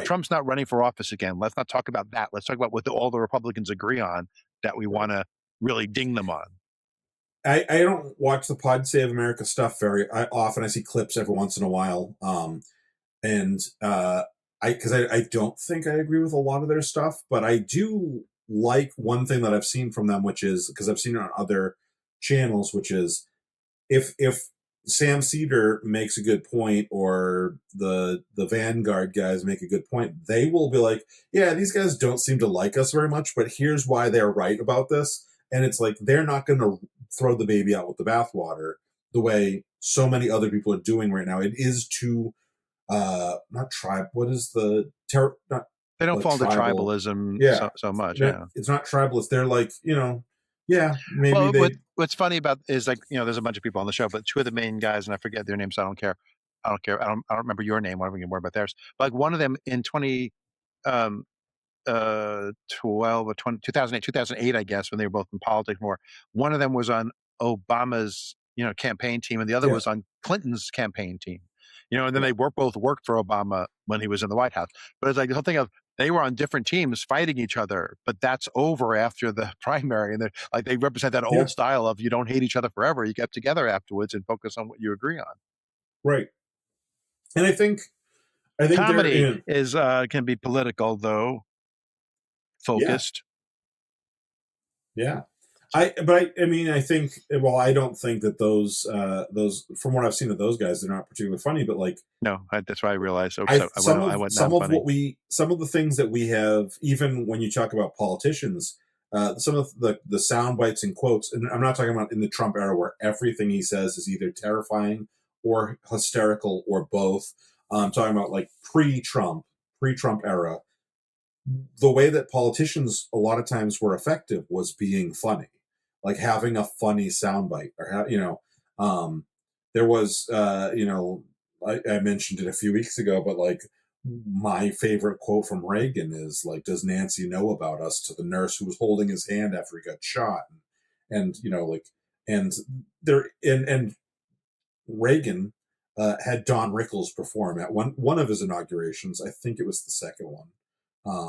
Speaker 2: Trump's not running for office again. Let's not talk about that. Let's talk about what all the Republicans agree on that we want to really ding them on.
Speaker 3: I don't watch the Pod Save America stuff very often. I see clips every once in a while. Because I don't think I agree with a lot of their stuff, but I do like one thing that I've seen from them, which is, because I've seen it on other channels, which is if Sam Cedar makes a good point or the Vanguard guys make a good point, they will be like, yeah, these guys don't seem to like us very much, but here's why they're right about this. And it's like, they're not going to throw the baby out with the bathwater the way so many other people are doing right now. It is too not tribe. What is the
Speaker 2: they don't fall into tribalism so much.
Speaker 3: It's not tribalist. They're like, maybe
Speaker 2: what's funny about is, like, there's a bunch of people on the show, but two of the main guys, and I forget their names, so I don't care. I don't remember your name. Why don't we get more about theirs? But like one of them in 2008, 2008, I guess, when they were both in politics more. One of them was on Obama's, campaign team, and the other was on Clinton's campaign team. And then they both worked for Obama when he was in the White House. But it's like the whole thing of they were on different teams fighting each other, but that's over after the primary. And they represent that old style of you don't hate each other forever. You get together afterwards and focus on what you agree on.
Speaker 3: Right. And I think
Speaker 2: comedy is can be political, though, focused.
Speaker 3: Yeah. I think, well, I don't think that those from what I've seen of those guys, they're not particularly funny, but like,
Speaker 2: no, that's why I realized. Some of
Speaker 3: the things that we have, even when you talk about politicians, some of the sound bites and quotes, and I'm not talking about in the Trump era where everything he says is either terrifying or hysterical or both. I'm talking about like pre-Trump era. The way that politicians a lot of times were effective was being funny, like having a funny soundbite, or there was I mentioned it a few weeks ago, but like my favorite quote from Reagan is like, "Does Nancy know about us?" to the nurse who was holding his hand after he got shot, and Reagan had Don Rickles perform at one of his inaugurations. I think it was the second one.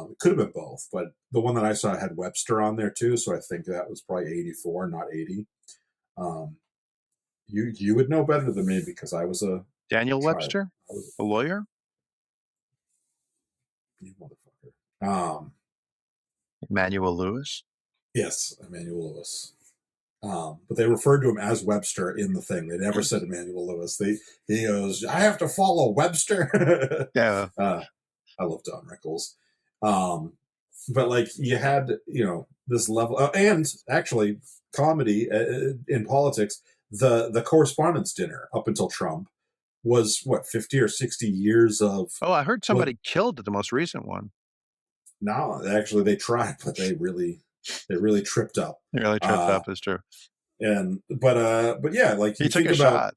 Speaker 3: It could have been both, but the one that I saw had Webster on there too, so I think that was probably 84, not 80. You would know better than me because I was a
Speaker 2: Daniel Webster, a lawyer.
Speaker 3: You motherfucker.
Speaker 2: Emmanuel Lewis.
Speaker 3: Yes, Emmanuel Lewis. But they referred to him as Webster in the thing. They never said Emmanuel Lewis. He goes, "I have to follow Webster."
Speaker 2: Yeah.
Speaker 3: I love Don Rickles. But like you had, this level, and actually comedy in politics, the correspondence dinner up until Trump was what, 50 or 60 years of.
Speaker 2: Oh, I heard somebody killed at the most recent one.
Speaker 3: No, actually they tried, but they really tripped up.
Speaker 2: They really tripped up, is true.
Speaker 3: But yeah, like
Speaker 2: he took a shot.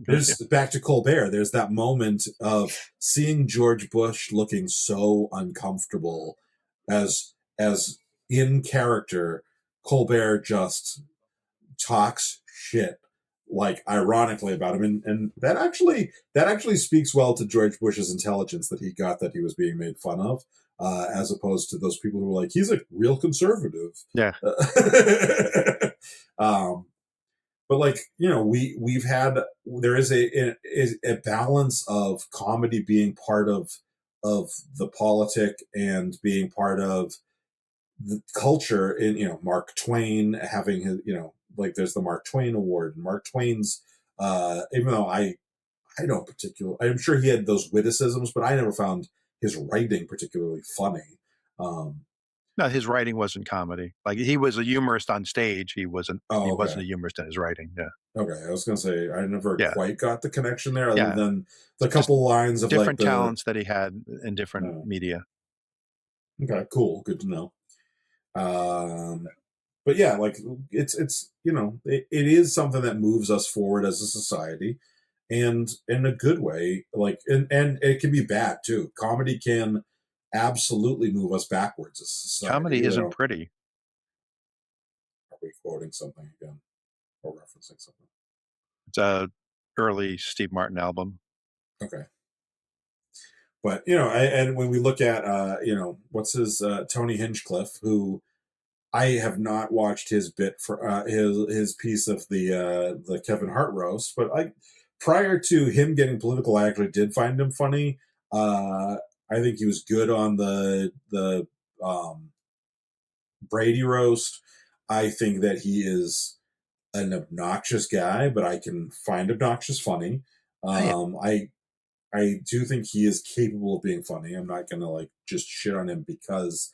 Speaker 3: There's back to Colbert. There's that moment of seeing George Bush looking so uncomfortable as in character. Colbert just talks shit, like ironically about him, and that actually speaks well to George Bush's intelligence that he got that he was being made fun of. as opposed to those people who are like, he's a real conservative.
Speaker 2: Yeah.
Speaker 3: But like, you know, we've had, there is a balance of comedy being part of the politic and being part of the culture. In, you know, Mark Twain having his, you know, like there's the Mark Twain Award, and Mark Twain's, even though I don't particularly, I'm sure he had those witticisms, but I never found his writing particularly funny.
Speaker 2: No, his writing wasn't comedy. Like, he was a humorist on stage. He wasn't.
Speaker 3: Oh,
Speaker 2: He
Speaker 3: okay.
Speaker 2: wasn't a humorist in his writing. Yeah.
Speaker 3: Okay, I was gonna say I never
Speaker 2: Yeah.
Speaker 3: quite got the connection there, other
Speaker 2: Yeah.
Speaker 3: than the couple lines of
Speaker 2: different
Speaker 3: like
Speaker 2: talents that he had in different media.
Speaker 3: Okay, cool, good to know. But yeah, like it's you know, it is something that moves us forward as a society, and in a good way. Like, and it can be bad too. Comedy can absolutely move us backwards as a society.
Speaker 2: Comedy isn't pretty.
Speaker 3: Are we quoting something again or referencing something?
Speaker 2: It's a early Steve Martin album.
Speaker 3: Okay. But, you know, and when we look at, you know, what's his, Tony Hinchcliffe, who I have not watched his bit for his piece of the Kevin Hart roast, but prior to him getting political, I actually did find him funny. I think he was good on the Brady roast. I think that he is an obnoxious guy, but I can find obnoxious funny. I do think he is capable of being funny. I'm not gonna like just shit on him because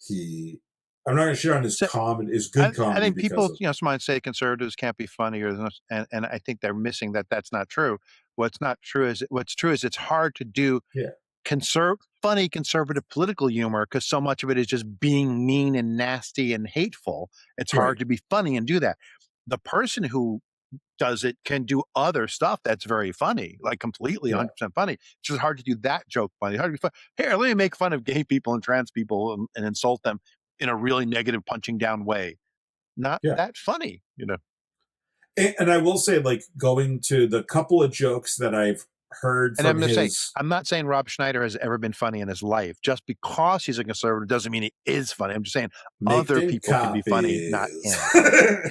Speaker 3: I'm not gonna shit on his comedy, his good comedy.
Speaker 2: I think people, you know, might say conservatives can't be funny, and I think they're missing that. That's not true. What's true is it's hard to do funny conservative political humor because so much of it is just being mean and nasty and hateful. It's hard to be funny and do that. The person who does it can do other stuff that's very funny, like completely 100% funny. It's just hard to do that joke funny. Hard to be fun. Here, let me make fun of gay people and trans people and insult them in a really negative, punching down way. Not that funny, you know.
Speaker 3: And I will say, like, going to the couple of jokes that I've heard from
Speaker 2: I'm not saying Rob Schneider has ever been funny in his life. Just because he's a conservative doesn't mean he is funny. I'm just saying other people can be funny, not him.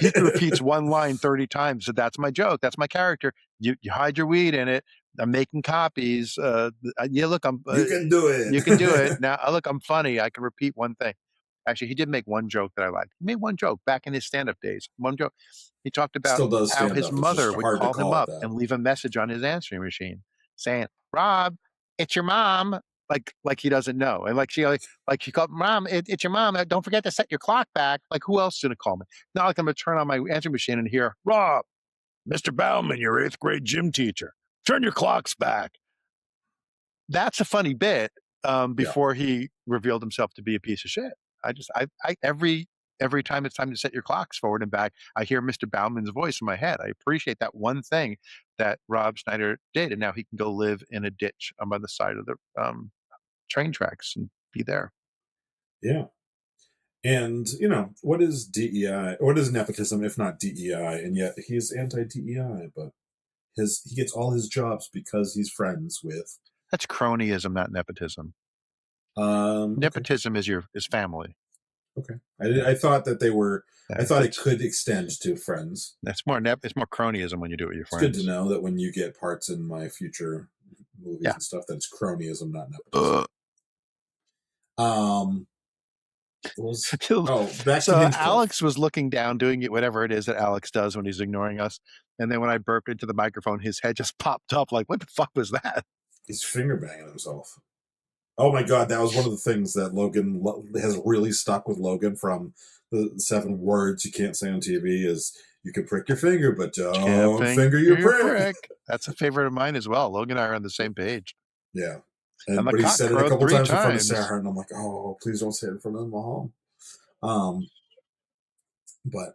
Speaker 2: He repeats one line 30 times. So that's my joke. That's my character. You hide your weed in it. I'm making copies. Yeah, look,
Speaker 3: you can do it.
Speaker 2: You can do it. Now, look, I'm funny. I can repeat one thing. Actually, he did make one joke that I liked. He made one joke back in his stand-up days. One joke. He talked about how his mother would call him up and leave a message on his answering machine saying, "Rob, it's your mom." Like he doesn't know. And like she called, "Mom, it's your mom. Don't forget to set your clock back." Like, who else is going to call me? Not like I'm going to turn on my answering machine and hear, "Rob, Mr. Bauman, your 8th grade gym teacher. Turn your clocks back." That's a funny bit before he revealed himself to be a piece of shit. Every time it's time to set your clocks forward and back, I hear Mr. Bauman's voice in my head. I appreciate that one thing that Rob Schneider did, and now he can go live in a ditch by the side of the train tracks and be there.
Speaker 3: Yeah. And, you know, what is DEI? What is nepotism if not DEI? And yet he's anti-DEI, but he gets all his jobs because he's friends with.
Speaker 2: That's cronyism, not nepotism. Nepotism is family.
Speaker 3: Okay, I thought that they were. I thought it could extend to friends.
Speaker 2: That's more it's more cronyism when you do it with your friends.
Speaker 3: It's good to know that when you get parts in my future movies and stuff, that it's cronyism, not nepotism. Back
Speaker 2: so
Speaker 3: to
Speaker 2: Alex was looking down, doing it, whatever it is that Alex does when he's ignoring us. And then when I burped into the microphone, his head just popped up. Like, what the fuck was that?
Speaker 3: He's finger banging himself. Oh my God, that was one of the things that Logan has really stuck with Logan from the 7 words you can't say on TV is you can prick your finger, but don't finger your prick.
Speaker 2: That's a favorite of mine as well. Logan and I are on the same page.
Speaker 3: Yeah. But he said it a couple times in front of Sarah, and I'm like, oh, please don't say it in front of Mom. But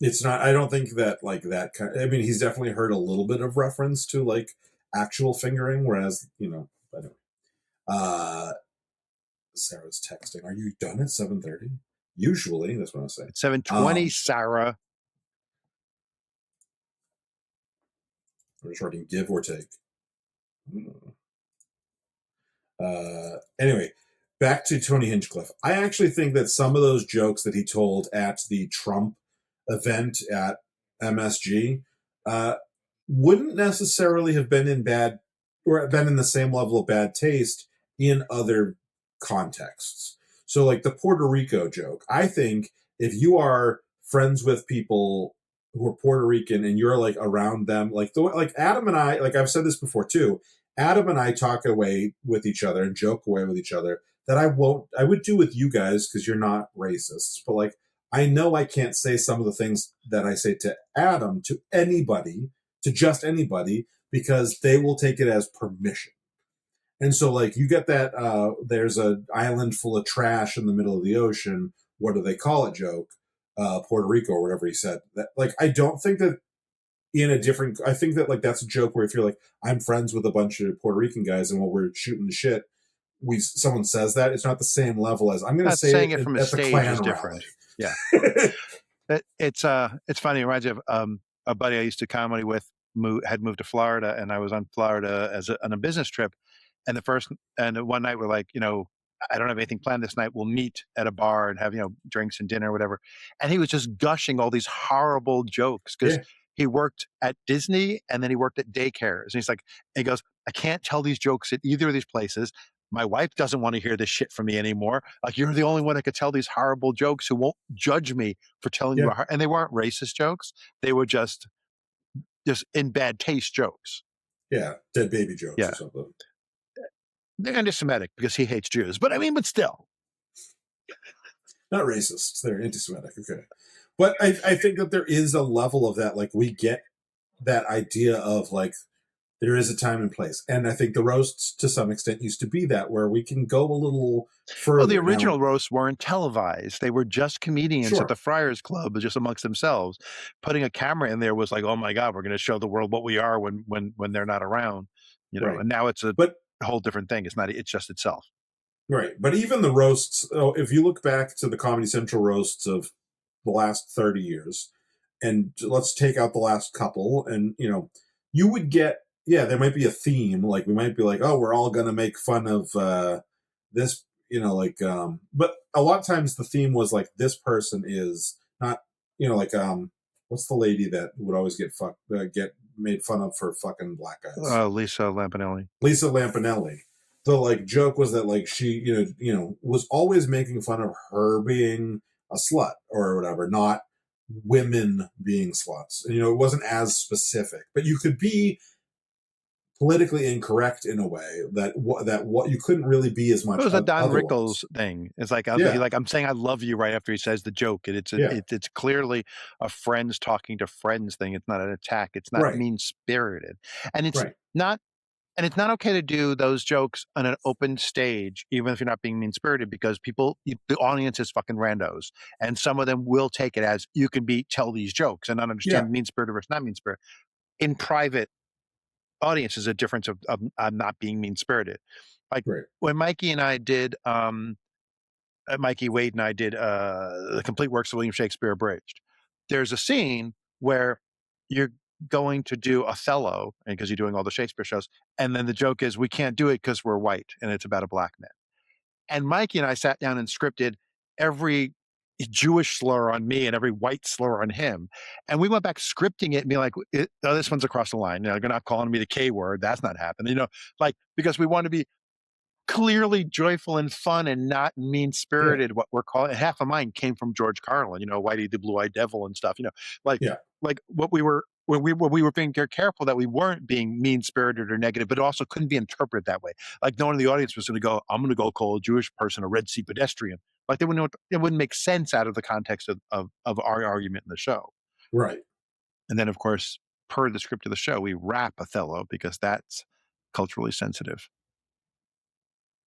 Speaker 3: it's not, I don't think that like that I mean, he's definitely heard a little bit of reference to like actual fingering, whereas, you know, anyway. Sarah's texting. Are you done at 7:30? Usually, that's what I say.
Speaker 2: 7:20, Sarah.
Speaker 3: I'm just writing give or take. Anyway, back to Tony Hinchcliffe. I actually think that some of those jokes that he told at the Trump event at MSG wouldn't necessarily have been in bad or been in the same level of bad taste in other contexts. So like the Puerto Rico joke, I think if you are friends with people who are Puerto Rican and you're like around them, like Adam and I, like I've said this before too, Adam and I talk away with each other and joke away with each other that I would do with you guys because you're not racists. But like, I know I can't say some of the things that I say to Adam to anybody, to just anybody, because they will take it as permission. And so like you get that there's an island full of trash in the middle of the ocean. What do they call it joke? Puerto Rico or whatever he said. That, like, I don't think that I think that like that's a joke where if you're like, I'm friends with a bunch of Puerto Rican guys and while we're shooting the shit, someone says that, it's not the same level as I'm going to say
Speaker 2: saying it from a stage is different.
Speaker 3: Rally.
Speaker 2: Yeah. It's funny. It reminds me of a buddy I used to comedy with had moved to Florida, and I was on Florida on a business trip. And one night we're like, I don't have anything planned this night. We'll meet at a bar and have, drinks and dinner or whatever. And he was just gushing all these horrible jokes because he worked at Disney and then he worked at daycares. And he goes, I can't tell these jokes at either of these places. My wife doesn't want to hear this shit from me anymore. Like, you're the only one that could tell these horrible jokes who won't judge me for telling you. And they weren't racist jokes. They were just in bad taste jokes.
Speaker 3: Yeah. Dead baby jokes or something.
Speaker 2: They're anti-Semitic because he hates Jews. But still.
Speaker 3: Not racist. They're anti-Semitic. Okay. But I think that there is a level of that. Like, we get that idea of like, there is a time and place. And I think the roasts to some extent used to be that, where we can go a little further.
Speaker 2: Well, the original roasts weren't televised. They were just comedians at the Friars Club, just amongst themselves. Putting a camera in there was like, oh my God, we're going to show the world what we are when they're not around. And now it's a whole different thing. It's just itself.
Speaker 3: Right. But even the roasts, if you look back to the Comedy Central roasts of the last 30 years, and let's take out the last couple, and, you would get, there might be a theme. Like, we might be like, oh, we're all going to make fun of this, but a lot of times the theme was like, this person is not, what's the lady that would always get made fun of for fucking black guys?
Speaker 2: Lisa Lampanelli.
Speaker 3: Lisa Lampanelli. The like joke was that like she, was always making fun of her being a slut or whatever, not women being sluts. And, it wasn't as specific, but you could be politically incorrect in a way that what you couldn't really be as much.
Speaker 2: It was a Don Rickles thing. It's like, I'm saying I love you right after he says the joke. And it's clearly a friends talking to friends thing. It's not an attack. It's not mean spirited. And it's not. And it's not okay to do those jokes on an open stage, even if you're not being mean-spirited, because the audience is fucking randos. And some of them will take it as you can tell these jokes and not understand mean-spirited versus not mean-spirited. In private audiences, a difference of not being mean-spirited. Like when Mikey and I did, Mikey Wade and I did the complete works of William Shakespeare Abridged. There's a scene where you're going to do Othello, and because you're doing all the Shakespeare shows, and then the joke is we can't do it because we're white and it's about a black man. And Mikey and I sat down and scripted every Jewish slur on me and every white slur on him, and we went back scripting it and being like, oh, this one's across the line. You're not calling me the K word. That's not happening. Because we want to be clearly joyful and fun and not mean-spirited. What we're calling, half of mine came from George Carlin, Whitey the Blue-Eyed Devil and stuff, like what we were, when we were being careful that we weren't being mean-spirited or negative, but it also couldn't be interpreted that way. Like, no one in the audience was going to go, I'm going to go call a Jewish person a Red Sea pedestrian. Like, it wouldn't make sense out of the context of our argument in the show.
Speaker 3: Right.
Speaker 2: And then, of course, per the script of the show, we wrap Othello because that's culturally sensitive.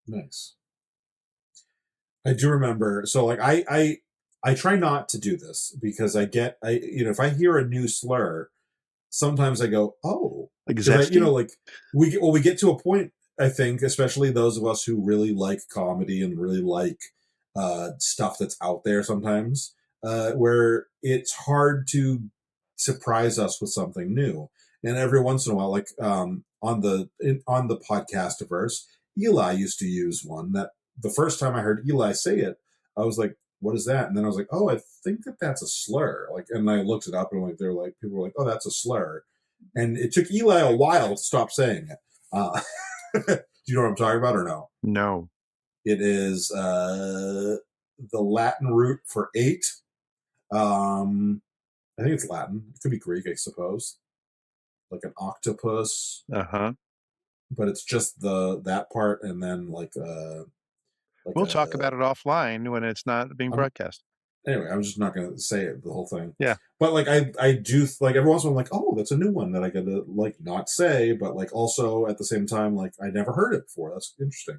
Speaker 3: Nice. I do remember. So, like, I try not to do this because if I hear a new slur, sometimes I go, oh,
Speaker 2: exactly.
Speaker 3: We get to a point, I think, especially those of us who really like comedy and really like stuff that's out there sometimes, where it's hard to surprise us with something new. And every once in a while, like on the Podcastiverse, Eli used to use one that the first time I heard Eli say it, I was like, what is that? And then I was like, oh, I think that's a slur. Like, and I looked it up, and like, people were like, oh, that's a slur. And it took Eli a while to stop saying it. Do you know what I'm talking about or no?
Speaker 2: No.
Speaker 3: It is the Latin root for 8. I think it's Latin. It could be Greek, I suppose. Like an octopus.
Speaker 2: Uh-huh.
Speaker 3: But it's just that part, and then
Speaker 2: we'll talk about it offline when it's not being broadcast.
Speaker 3: Anyway, I'm just not going to say it, the whole thing.
Speaker 2: Yeah.
Speaker 3: But like I do like every once in a while, I'm like, oh, that's a new one that I got to like not say, but like also at the same time, like I never heard it before. That's interesting.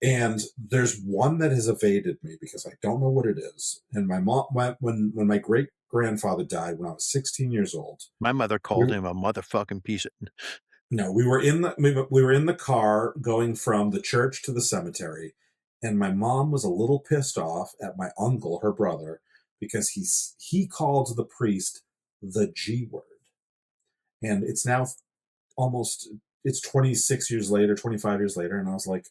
Speaker 3: And there's one that has evaded me because I don't know what it is. And my mom, when my great grandfather died when I was 16 years old,
Speaker 2: my mother called him a motherfucking piece of.
Speaker 3: No, we were in the car going from the church to the cemetery, and my mom was a little pissed off at my uncle, her brother, because he called the priest the G word. And it's now it's 26 years later, 25 years later, and I was like,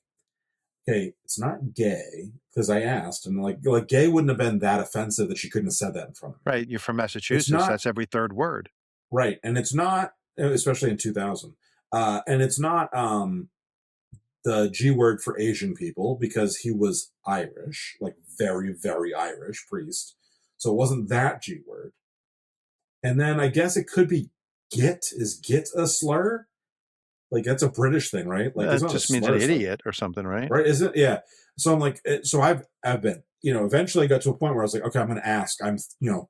Speaker 3: okay, it's not gay, because I asked, and like gay wouldn't have been that offensive that she couldn't have said that in front of me.
Speaker 2: Right, you're from Massachusetts. That's every third word.
Speaker 3: Right, and it's not, especially in 2000. And it's not the G word for Asian people, because he was Irish, like very, very Irish priest. So it wasn't that G word. And then I guess it could be git. Is git a slur? Like that's a British thing, right? Like
Speaker 2: it just means an idiot or something, right?
Speaker 3: Right? Is it? Yeah. So I'm like, so I've been, eventually I got to a point where I was like, okay, I'm going to ask. I'm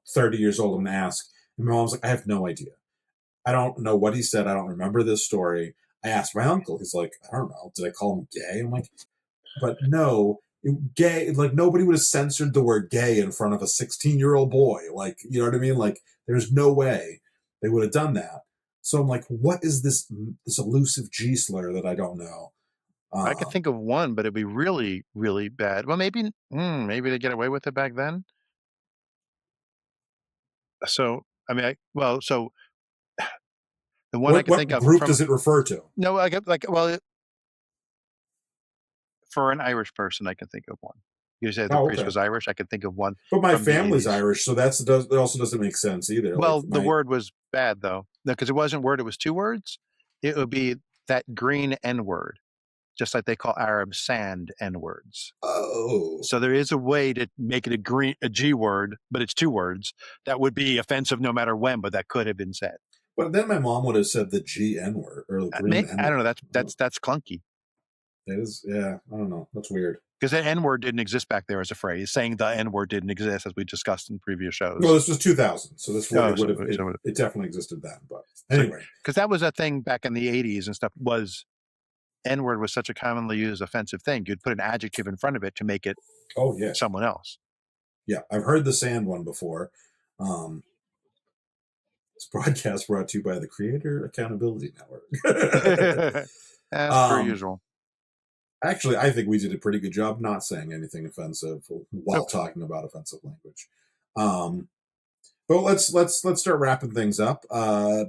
Speaker 3: 30 years old. I'm going to ask. And my mom's like, I have no idea. I don't know what he said. I don't remember this story. I asked my uncle. He's like, I don't know. Did I call him gay? I'm like, but no, gay. Like nobody would have censored the word gay in front of a 16-year-old boy. Like, you know what I mean? Like, there's no way they would have done that. So I'm like, what is this elusive G slur that I don't know?
Speaker 2: I could think of one, but it'd be really, really bad. Well, maybe they get away with it back then. So, I mean, so the one I can think of.
Speaker 3: What group does it refer to?
Speaker 2: No, for an Irish person, I can think of one. You said the priest was Irish. I can think of one.
Speaker 3: But my family's Irish, so that also doesn't make sense either.
Speaker 2: Well, the word was bad though, because it wasn't word; it was 2 words. It would be that green N word, just like they call Arabs sand N words.
Speaker 3: Oh,
Speaker 2: so there is a way to make it a G word, but it's 2 words that would be offensive no matter when, but that could have been said.
Speaker 3: But then my mom would have said the G N word or the green N word.
Speaker 2: I don't know. That's clunky.
Speaker 3: It is, yeah. I don't know. That's weird.
Speaker 2: Because the N word didn't exist back there as a phrase. Saying the N word didn't exist, as we discussed in previous shows.
Speaker 3: Well, this was 2000, so this word it definitely existed then. But anyway,
Speaker 2: because that was a thing back in the 80s and stuff. Was N word was such a commonly used offensive thing? You'd put an adjective in front of it to make it someone else.
Speaker 3: Yeah, I've heard the sand one before. This broadcast brought to you by the Creator Accountability Network.
Speaker 2: As per usual.
Speaker 3: Actually, I think we did a pretty good job not saying anything offensive while talking about offensive language. But let's start wrapping things up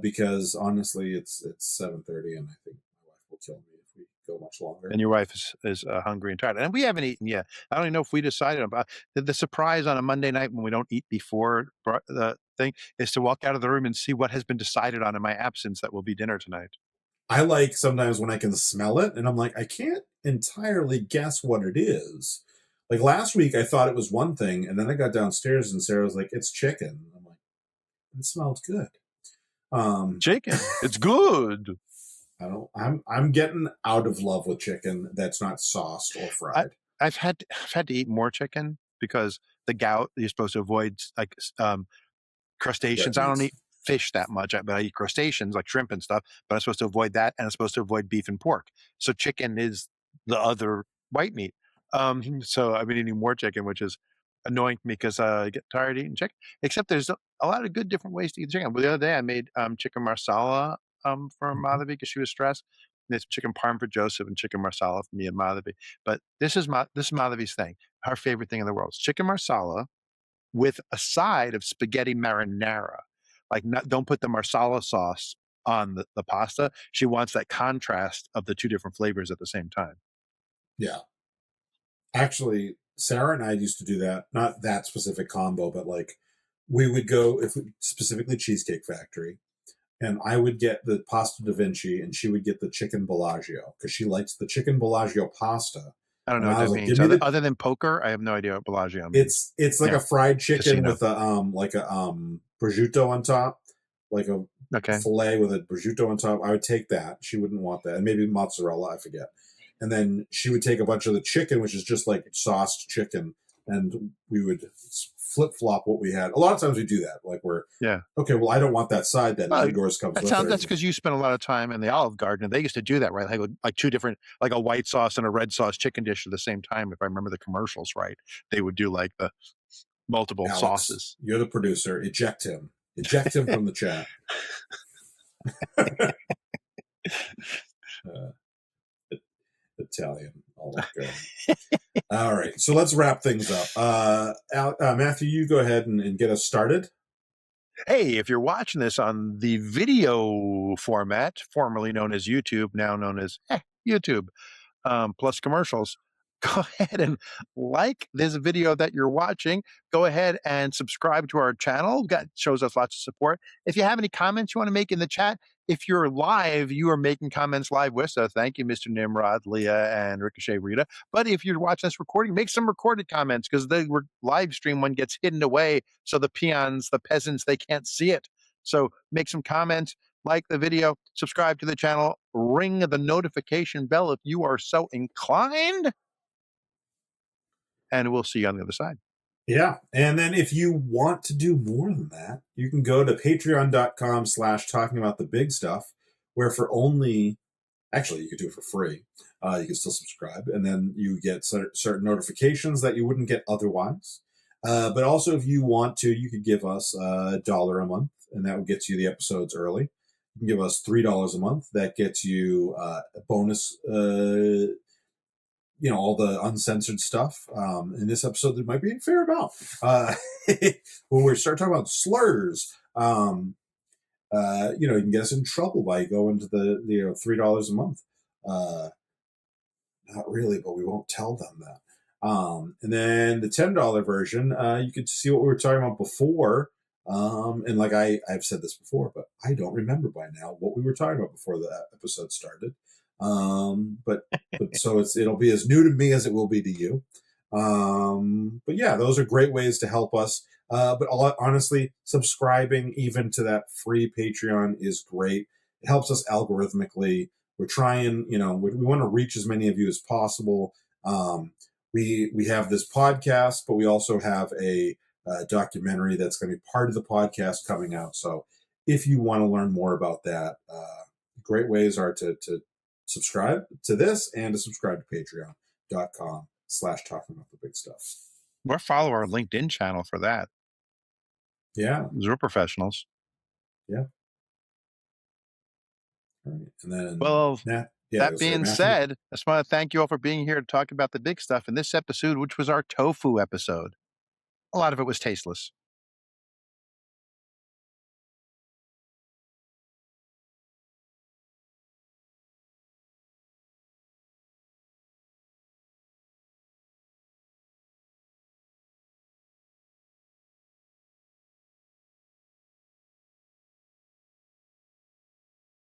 Speaker 3: because honestly, it's 7:30, and I think my wife will kill me if we go much longer.
Speaker 2: And your wife is hungry and tired, and we haven't eaten yet. I don't even know if we decided about the surprise on a Monday night when we don't eat before the thing is to walk out of the room and see what has been decided on in my absence that will be dinner tonight.
Speaker 3: I like sometimes when I can smell it and I'm like, I can't entirely guess what it is. Like last week, I thought it was one thing, and then I got downstairs and Sarah was like, it's chicken. I'm like, it smells good.
Speaker 2: Chicken, it's good.
Speaker 3: I'm getting out of love with chicken that's not sauced or fried.
Speaker 2: I've had to eat more chicken because the gout, you're supposed to avoid like crustaceans. I don't eat fish that much, but I eat crustaceans like shrimp and stuff, but I'm supposed to avoid that, and I'm supposed to avoid beef and pork. So chicken is the other white meat. So I've been eating more chicken, which is annoying to me because I get tired of eating chicken. Except there's a lot of good different ways to eat chicken. But the other day I made chicken marsala for Madhavi because she was stressed. There's chicken parm for Joseph and chicken marsala for me and Madhavi. But this is Madhavi's thing. Her favorite thing in the world is chicken marsala with a side of spaghetti marinara. Like, don't put the marsala sauce on the pasta. She wants that contrast of the 2 different flavors at the same time.
Speaker 3: Yeah. Actually, Sarah and I used to do that. Not that specific combo, but like we would go specifically Cheesecake Factory, and I would get the pasta da Vinci, and she would get the chicken Bellagio because she likes the chicken Bellagio pasta.
Speaker 2: I don't know what that means. Other than poker, I have no idea what Bellagio
Speaker 3: means. It's like a fried chicken with a prosciutto on top, like a filet with a prosciutto on top. I would take that. She wouldn't want that, and maybe mozzarella. I forget. And then she would take a bunch of the chicken, which is just like sauced chicken, and we would flip flop what we had. A lot of times we do that. Like okay, well, I don't want that side. Then yours comes with it.
Speaker 2: That's because you spent a lot of time in the Olive Garden, and they used to do that, right? Like two different, like a white sauce and a red sauce chicken dish at the same time. If I remember the commercials right, they would do like the multiple sauces.
Speaker 3: You're the producer. Eject him. Eject him from the chat. Italian. All right, so let's wrap things up. Matthew, you go ahead and get us started.
Speaker 2: Hey, if you're watching this on the video format, formerly known as YouTube, now known as YouTube, plus commercials, go ahead and like this video that you're watching. Go ahead and subscribe to our channel. That shows us lots of support. If you have any comments you want to make in the chat, if you're live, you are making comments live with us. Thank you, Mr. Nimrod, Leah, and Ricochet Rita. But if you're watching this recording, make some recorded comments because the live stream one gets hidden away. So the peons, the peasants, they can't see it. So make some comments, like the video, subscribe to the channel, ring the notification bell if you are so inclined. And we'll see you on the other side.
Speaker 3: Yeah. And then if you want to do more than that, you can go to patreon.com/talking about the big stuff, where for only, actually, you could do it for free. You can still subscribe, and then you get certain notifications that you wouldn't get otherwise. But also, if you want to, you could give us $1 a month, and that would get you the episodes early. You can give us $3 a month. That gets you a bonus all the uncensored stuff. In this episode, there might be a fair amount. When we start talking about slurs, you can get us in trouble by going to the $3 a month. Not really, but we won't tell them that. And then the $10 version, you could see what we were talking about before. And like I've said this before, but I don't remember by now what we were talking about before the episode started. But so it'll be as new to me as it will be to you. But yeah, those are great ways to help us. But honestly, subscribing even to that free Patreon is great. It helps us algorithmically. We're trying, we want to reach as many of you as possible. We have this podcast, but we also have a documentary that's going to be part of the podcast coming out. So if you want to learn more about that, great ways are to subscribe to this and to subscribe to patreon.com/talking about the big stuff.
Speaker 2: Or follow our LinkedIn channel for that.
Speaker 3: Yeah.
Speaker 2: We're professionals.
Speaker 3: Yeah. All right. And then,
Speaker 2: that being said, I just want to thank you all for being here to talk about the big stuff in this episode, which was our tofu episode. A lot of it was tasteless.